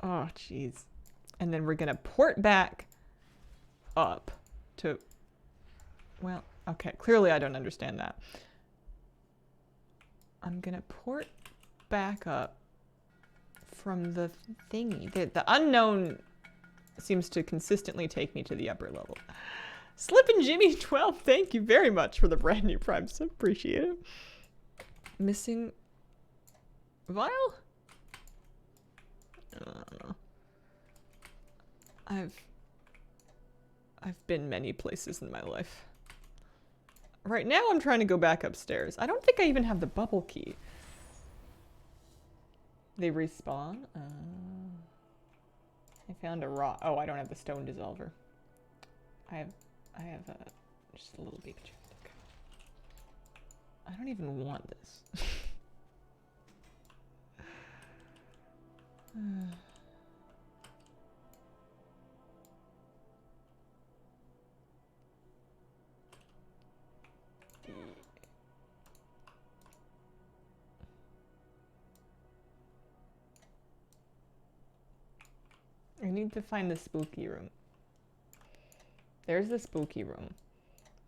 Oh, jeez. And then we're going to port back up to... Well, okay. Clearly I don't understand that. I'm going to port back up from the thingy. The unknown seems to consistently take me to the upper level. Slippin' Jimmy 12, thank you very much for the brand new Prime sub. Appreciate it. Missing vial? I don't know. I've been many places in my life. Right now I'm trying to go back upstairs. I don't think I even have the bubble key. They respawn? I found a rock. Oh, I don't have the stone dissolver. I have just a little baby chest. I don't even want this. I need to find the spooky room. There's the spooky room.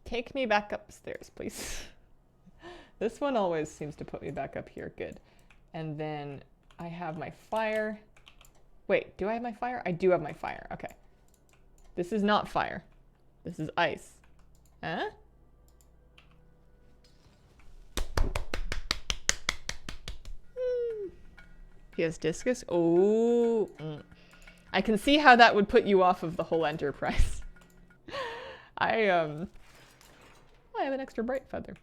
Take me back upstairs, please. This one always seems to put me back up here. Good. And then I have my fire. Wait, do I have my fire? I do have my fire. Okay. This is not fire. This is ice. Huh? He has discus? Oh. I can see how that would put you off of the whole enterprise. I have an extra bright feather.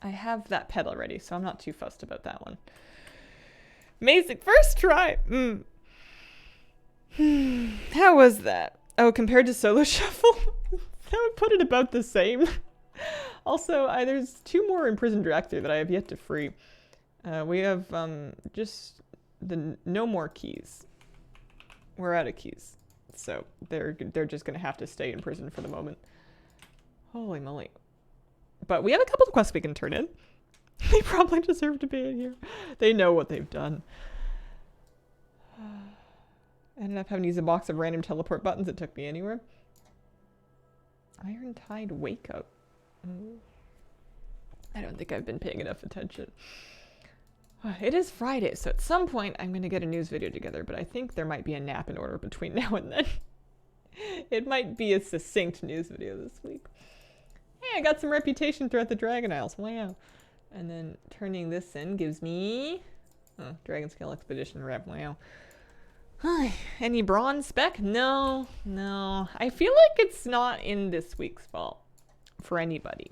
I have that pet already, so I'm not too fussed about that one. Amazing. First try. How was that? Oh, compared to Solo Shuffle? That would put it about the same. Also, there's 2 more imprisoned reactor that I have yet to free. We have just no more keys. We're out of keys. So they're just going to have to stay in prison for the moment. Holy moly. But we have a couple of quests we can turn in. They probably deserve to be in here. They know what they've done. I ended up having to use a box of random teleport buttons that took me anywhere. Iron Tide Wake Up. I don't think I've been paying enough attention. It is Friday, so at some point I'm going to get a news video together, but I think there might be a nap in order between now and then. It might be a succinct news video this week. Hey, I got some reputation throughout the Dragon Isles. Wow. And then turning this in gives me... Oh, Dragon Scale Expedition rep. Wow. Any bronze spec? No. I feel like it's not in this week's vault for anybody.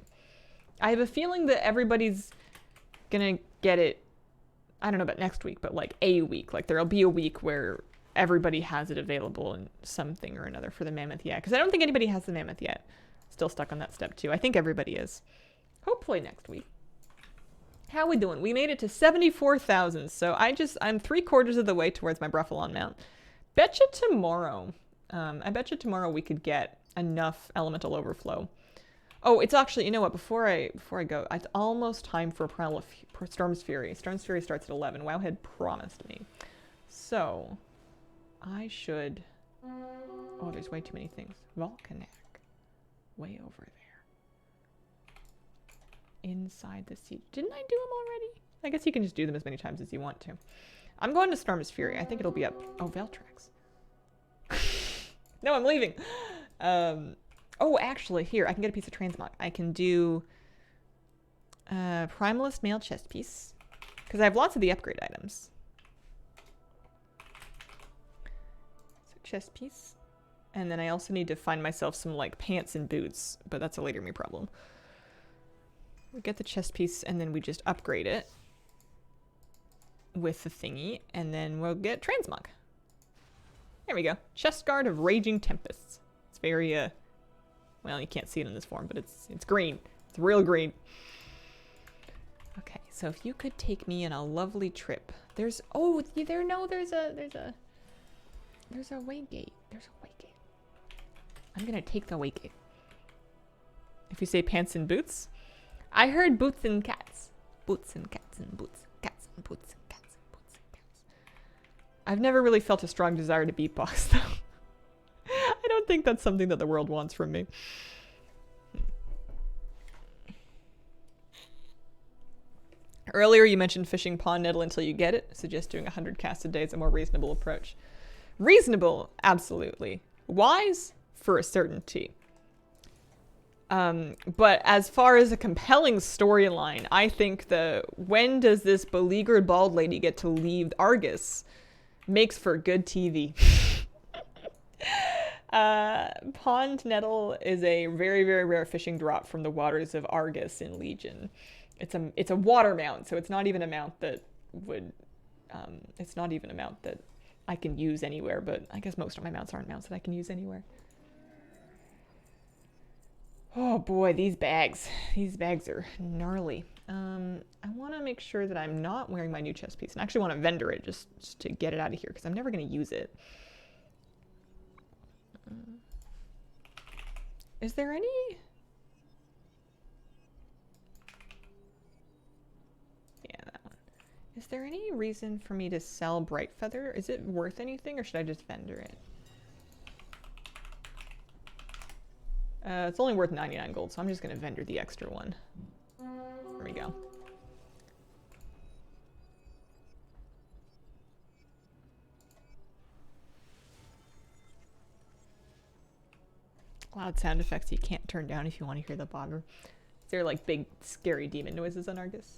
I have a feeling that everybody's gonna get it, I don't know about next week, but like a week. Like there'll be a week where everybody has it available in something or another for the Mammoth yet. Because I don't think anybody has the Mammoth yet. Still stuck on that step 2. I think everybody is. Hopefully next week. How we doing? We made it to 74,000. So I'm 3/4 of the way towards my Bruffalon mount. Betcha tomorrow. I betcha tomorrow we could get enough elemental overflow. Oh, it's actually, you know what? Before I go, it's almost time for Storm's Fury. Storm's Fury starts at 11. WoW had promised me. So I should... Oh, there's way too many things. Volcanic. Way over there. Inside the siege. Didn't I do them already? I guess you can just do them as many times as you want to. I'm going to Storm's Fury. I think it'll be up. Oh, Veltrax. No, I'm leaving. Oh, actually, here. I can get a piece of transmog. I can do Primalist Mail Chest Piece. Because I have lots of the upgrade items. So, chest piece. And then I also need to find myself some, like, pants and boots. But that's a later me problem. We get the chest piece, and then we just upgrade it with the thingy, and then we'll get transmog. There we go. Chest guard of Raging Tempests. It's very, well, you can't see it in this form, but it's green. It's real green. Okay, so if you could take me on a lovely trip. There's a way gate. There's a way gate. I'm gonna take the way gate. If you say pants and boots, I heard boots and cats. Boots and cats and boots. Cats and boots and cats and boots and cats. I've never really felt a strong desire to beatbox, though. I don't think that's something that the world wants from me. Earlier, you mentioned fishing pond nettle until you get it. Suggest doing 100 casts a day is a more reasonable approach. Reasonable, absolutely. Wise, for a certainty. But as far as a compelling storyline, I think when does this beleaguered bald lady get to leave Argus makes for good TV. Pond nettle is a very, very rare fishing drop from the waters of Argus in Legion. It's a water mount, so it's not even a mount that I can use anywhere, but I guess most of my mounts aren't mounts that I can use anywhere. Oh boy, these bags are gnarly. I want to make sure that I'm not wearing my new chest piece, and I actually want to vendor it just to get it out of here, because I'm never going to use it. Is there any... Yeah, that one. Is there any reason for me to sell Bright Feather? Is it worth anything, or should I just vendor it? It's only worth 99 gold, so I'm just going to vendor the extra one. There we go. Loud sound effects you can't turn down if you want to hear the bobber. They're like big, scary demon noises on Argus.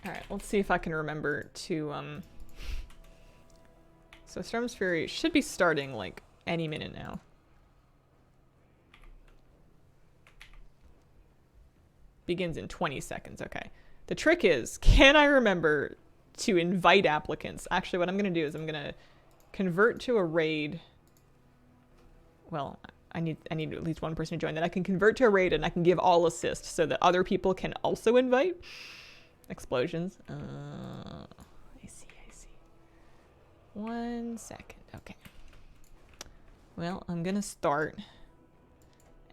Alright, let's see if I can remember to, So Storm's Fury should be starting, like, any minute now. Begins in 20 seconds, okay. The trick is, can I remember to invite applicants? Actually, what I'm going to do is I'm going to convert to a raid. Well, I need at least one person to join. Then I can convert to a raid and I can give all assists so that other people can also invite. Explosions. I see. 1 second. Okay. Well, I'm gonna start,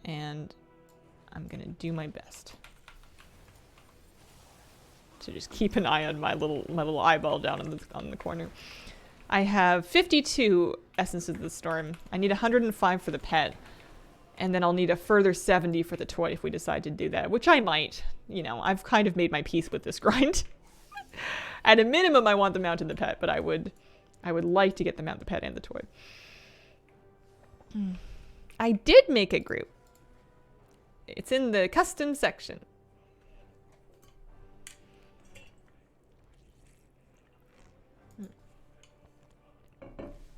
and I'm gonna do my best to just keep an eye on my little eyeball down on the corner. I have 52 Essences of the Storm. I need 105 for the pet. And then I'll need a further 70 for the toy if we decide to do that, which I might. You know, I've kind of made my peace with this grind. At a minimum, I want the mount and the pet, but I would like to get the mount, the pet, and the toy. I did make a group. It's in the custom section.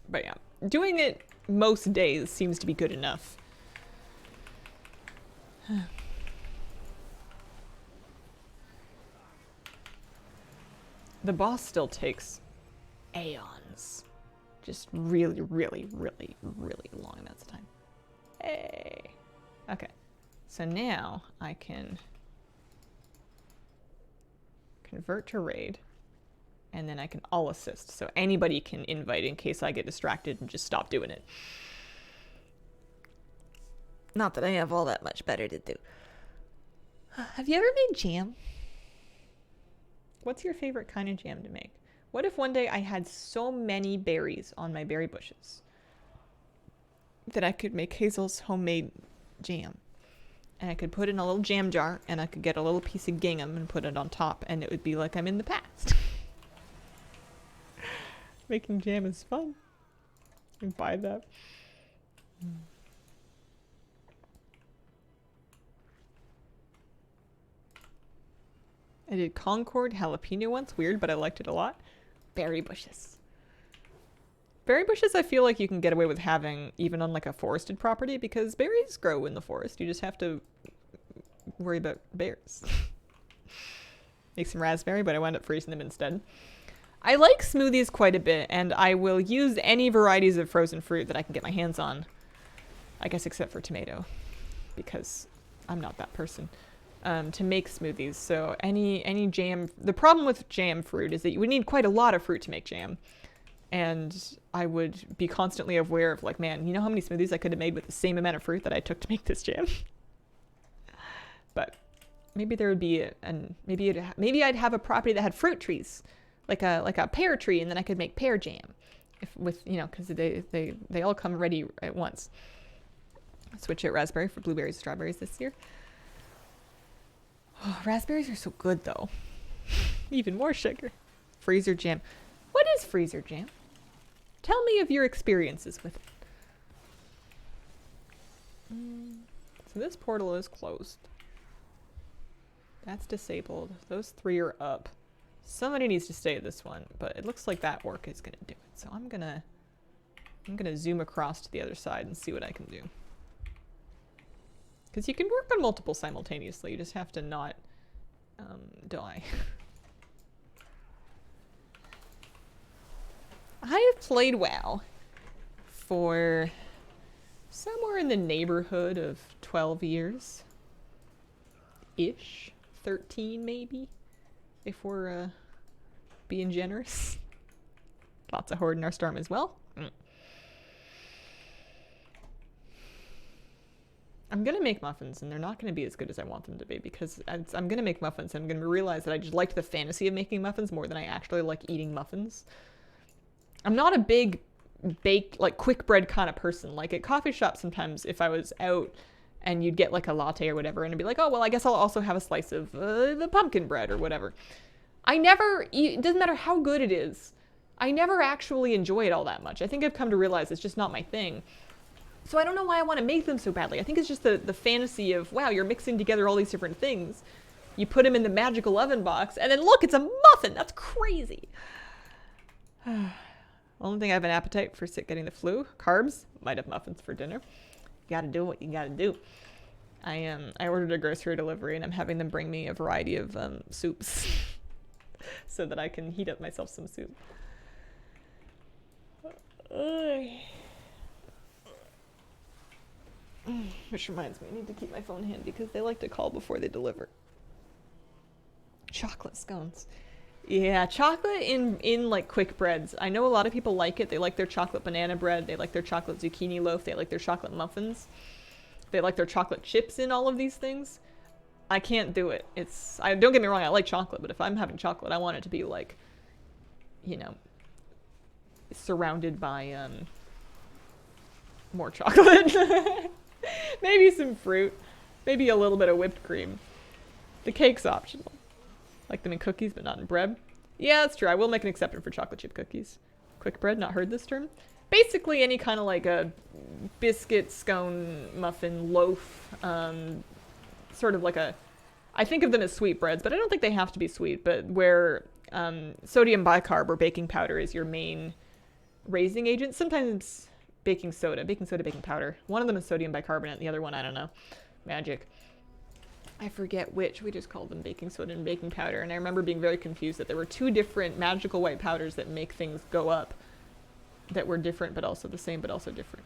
But yeah, doing it most days seems to be good enough. The boss still takes aeons. Just really, really, really, really long amounts of time. Hey. Okay. So now I can convert to raid. And then I can all assist. So anybody can invite in case I get distracted and just stop doing it. Not that I have all that much better to do. Have you ever made jam? What's your favorite kind of jam to make? What if one day I had so many berries on my berry bushes that I could make Hazel's homemade jam? And I could put it in a little jam jar and I could get a little piece of gingham and put it on top and it would be like I'm in the past. Making jam is fun. You can buy that. I did Concord jalapeno once. Weird, but I liked it a lot. Berry bushes. Berry bushes I feel like you can get away with having even on like a forested property because berries grow in the forest. You just have to worry about bears. Make some raspberry, but I wound up freezing them instead. I like smoothies quite a bit, and I will use any varieties of frozen fruit that I can get my hands on. I guess except for tomato, because I'm not that person, to make smoothies. So any jam... The problem with jam fruit is that you would need quite a lot of fruit to make jam. And I would be constantly aware of like, man, you know how many smoothies I could have made with the same amount of fruit that I took to make this jam? But maybe there would be maybe I'd have a property that had fruit trees. Like a pear tree, and then I could make pear jam, because they all come ready at once. Switch out raspberry for blueberries and strawberries this year. Oh, raspberries are so good though. Even more sugar. Freezer jam. What is freezer jam? Tell me of your experiences with it. So this portal is closed. That's disabled. Those 3 are up. Somebody needs to stay at this one, but it looks like that orc is gonna do it. So I'm gonna zoom across to the other side and see what I can do. Because you can work on multiple simultaneously. You just have to not die. I have played WoW for somewhere in the neighborhood of 12 years. Ish. 13 maybe. If we're being generous. Lots of horde in our storm as well. I'm gonna make muffins and they're not gonna be as good as I want them to be because I'm gonna make muffins and I'm gonna realize that I just liked the fantasy of making muffins more than I actually like eating muffins. I'm not a big baked, like quick bread kind of person. Like at coffee shops sometimes if I was out and you'd get like a latte or whatever and it'd be like, oh, well, I guess I'll also have a slice of the pumpkin bread or whatever. It doesn't matter how good it is, I never actually enjoy it all that much. I think I've come to realize it's just not my thing. So I don't know why I want to make them so badly. I think it's just the fantasy of, wow, you're mixing together all these different things. You put them in the magical oven box, and then look, it's a muffin! That's crazy! Only thing I have an appetite for getting the flu. Carbs. Might have muffins for dinner. You gotta do what you gotta do. I ordered a grocery delivery, and I'm having them bring me a variety of soups. So that I can heat up myself some soup. Which reminds me, I need to keep my phone handy because they like to call before they deliver. Chocolate scones. Yeah, chocolate in like quick breads. I know a lot of people like it. They like their chocolate banana bread. They like their chocolate zucchini loaf. They like their chocolate muffins. They like their chocolate chips in all of these things. I can't do it. Don't get me wrong, I like chocolate, but if I'm having chocolate, I want it to be like, surrounded by more chocolate. Maybe some fruit. Maybe a little bit of whipped cream. The cake's optional. Like them in cookies, but not in bread. Yeah, that's true. I will make an exception for chocolate chip cookies. Quick bread, not heard this term. Basically any kind of like a biscuit, scone, muffin, loaf. Sort of like a... I think of them as sweet breads, but I don't think they have to be sweet. But where sodium bicarb or baking powder is your main raising agent. Sometimes baking soda, baking powder. One of them is sodium bicarbonate, the other one, I don't know. Magic. I forget which. We just called them baking soda and baking powder. And I remember being very confused that there were two different magical white powders that make things go up that were different, but also the same, but also different.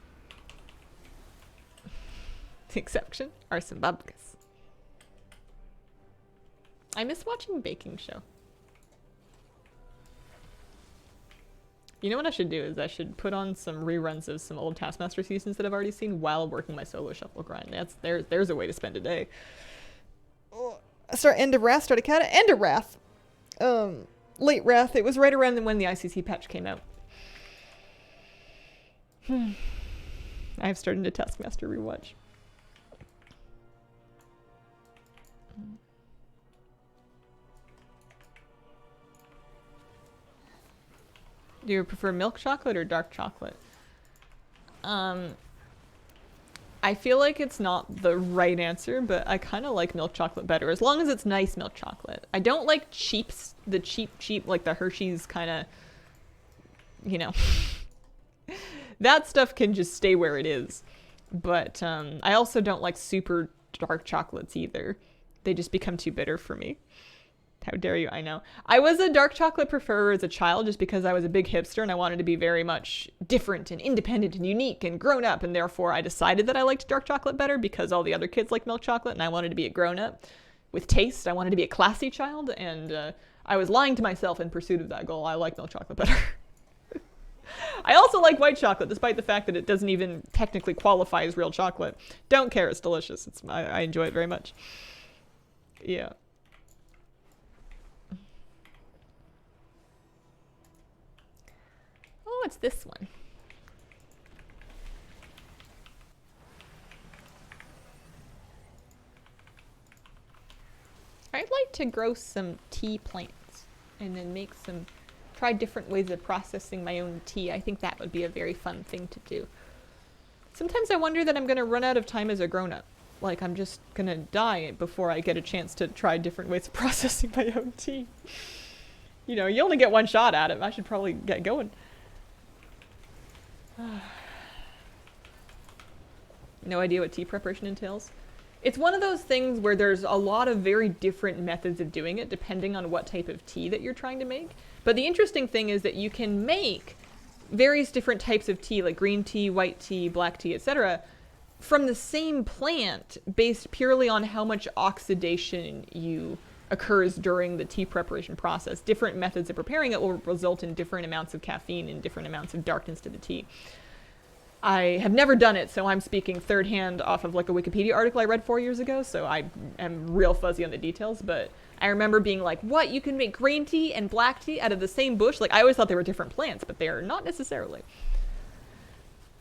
The exception are some babkas. I miss watching baking show. You know what I should do is I should put on some reruns of some old Taskmaster seasons that I've already seen while working my solo shuffle grind. There's a way to spend a day. Start End of Wrath, start a cat. End of Wrath. Late Wrath. It was right around when the ICC patch came out. I've started a Taskmaster rewatch. Do you prefer milk chocolate or dark chocolate? I feel like it's not the right answer, but I kind of like milk chocolate better, as long as it's nice milk chocolate. I don't like the cheap, like the Hershey's kind of, you know. That stuff can just stay where it is. But I also don't like super dark chocolates either. They just become too bitter for me. How dare you, I know. I was a dark chocolate preferer as a child just because I was a big hipster and I wanted to be very much different and independent and unique and grown up, and therefore I decided that I liked dark chocolate better because all the other kids like milk chocolate and I wanted to be a grown up with taste. I wanted to be a classy child, and I was lying to myself in pursuit of that goal. I like milk chocolate better. I also like white chocolate, despite the fact that it doesn't even technically qualify as real chocolate. Don't care, it's delicious. I enjoy it very much. Yeah. Oh, it's this one. I'd like to grow some tea plants and then try different ways of processing my own tea. I think that would be a very fun thing to do. Sometimes I wonder that I'm going to run out of time as a grown-up. Like, I'm just going to die before I get a chance to try different ways of processing my own tea. You know, you only get one shot at it. I should probably get going. No idea what tea preparation entails. It's one of those things where there's a lot of very different methods of doing it depending on what type of tea that you're trying to make. But the interesting thing is that you can make various different types of tea, like green tea, white tea, black tea, etc., from the same plant based purely on how much oxidation occurs during the tea preparation process. Different methods of preparing it will result in different amounts of caffeine and different amounts of darkness to the tea. I have never done it, so I'm speaking third hand off of like a Wikipedia article I read 4 years ago, so I am real fuzzy on the details, but I remember being like, what, you can make green tea and black tea out of the same bush? Like, I always thought they were different plants, but they are not necessarily.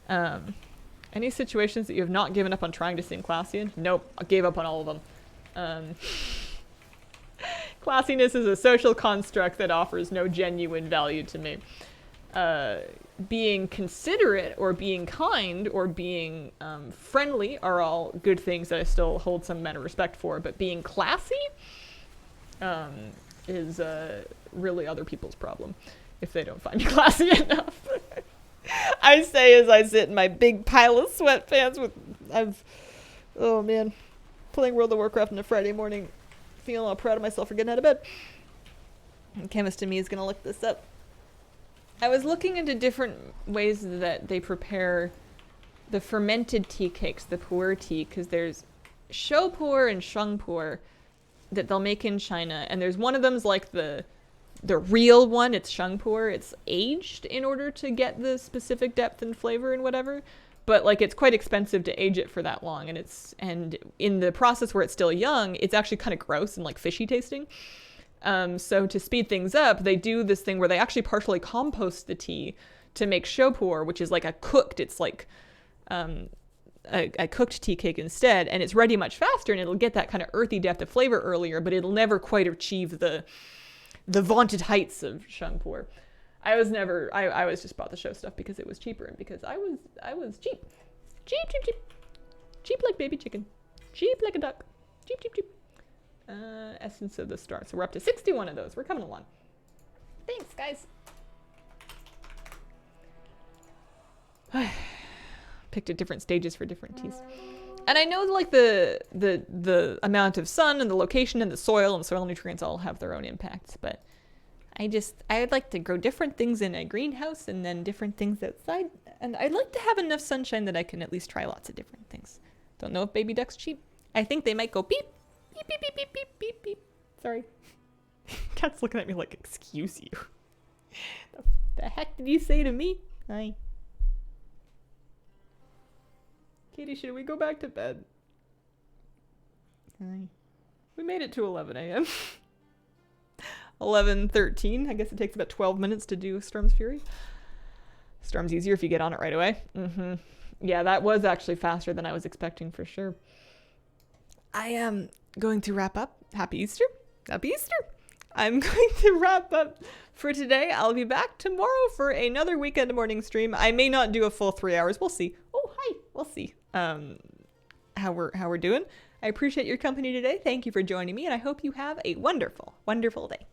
Any situations that you have not given up on trying to seem classy in? Nope, I gave up on all of them. Classiness is a social construct that offers no genuine value to me. Being considerate or being kind or being friendly are all good things that I still hold some amount of respect for, but being classy is really other people's problem if they don't find me classy enough. I say as I sit in my big pile of sweatpants oh man, playing World of Warcraft on a Friday morning, feeling all proud of myself for getting out of bed. And Chemist in me is gonna look this up. I was looking into different ways that they prepare the fermented tea cakes, the pu'er tea, because there's shou pu'er and sheng pu'er that they'll make in China, and there's one of them's like the real one, it's sheng pu'er, it's aged in order to get the specific depth and flavor and whatever, but like it's quite expensive to age it for that long, and in the process where it's still young, it's actually kind of gross and like fishy tasting. So to speed things up, they do this thing where they actually partially compost the tea to make shopur, which is like a cooked, it's like a cooked tea cake instead, and it's ready much faster, and it'll get that kind of earthy depth of flavor earlier, but it'll never quite achieve the vaunted heights of shangpur. I was just bought the show stuff because it was cheaper and because I was cheap. Cheap like baby chicken. Cheap like a duck. Cheap. Essence of the Star. So we're up to 61 of those. We're coming along. Thanks, guys. Picked at different stages for different teas. And I know like the amount of sun and the location and the soil nutrients all have their own impacts, but I'd like to grow different things in a greenhouse and then different things outside. And I'd like to have enough sunshine that I can at least try lots of different things. Don't know if baby duck's cheap. I think they might go beep, beep, beep, beep, beep, beep, beep, beep. Sorry. Cat's looking at me like, excuse you. The heck did you say to me? Hi. Katie, should we go back to bed? Hi. We made it to 11 a.m. 11:13. I guess it takes about 12 minutes to do Storm's Fury. Storm's easier if you get on it right away. Yeah, that was actually faster than I was expecting for sure. I am going to wrap up. Happy Easter. Happy Easter. I'm going to wrap up for today. I'll be back tomorrow for another weekend morning stream. I may not do a full 3 hours. We'll see. Oh, hi. We'll see how we're doing. I appreciate your company today. Thank you for joining me, and I hope you have a wonderful, wonderful day.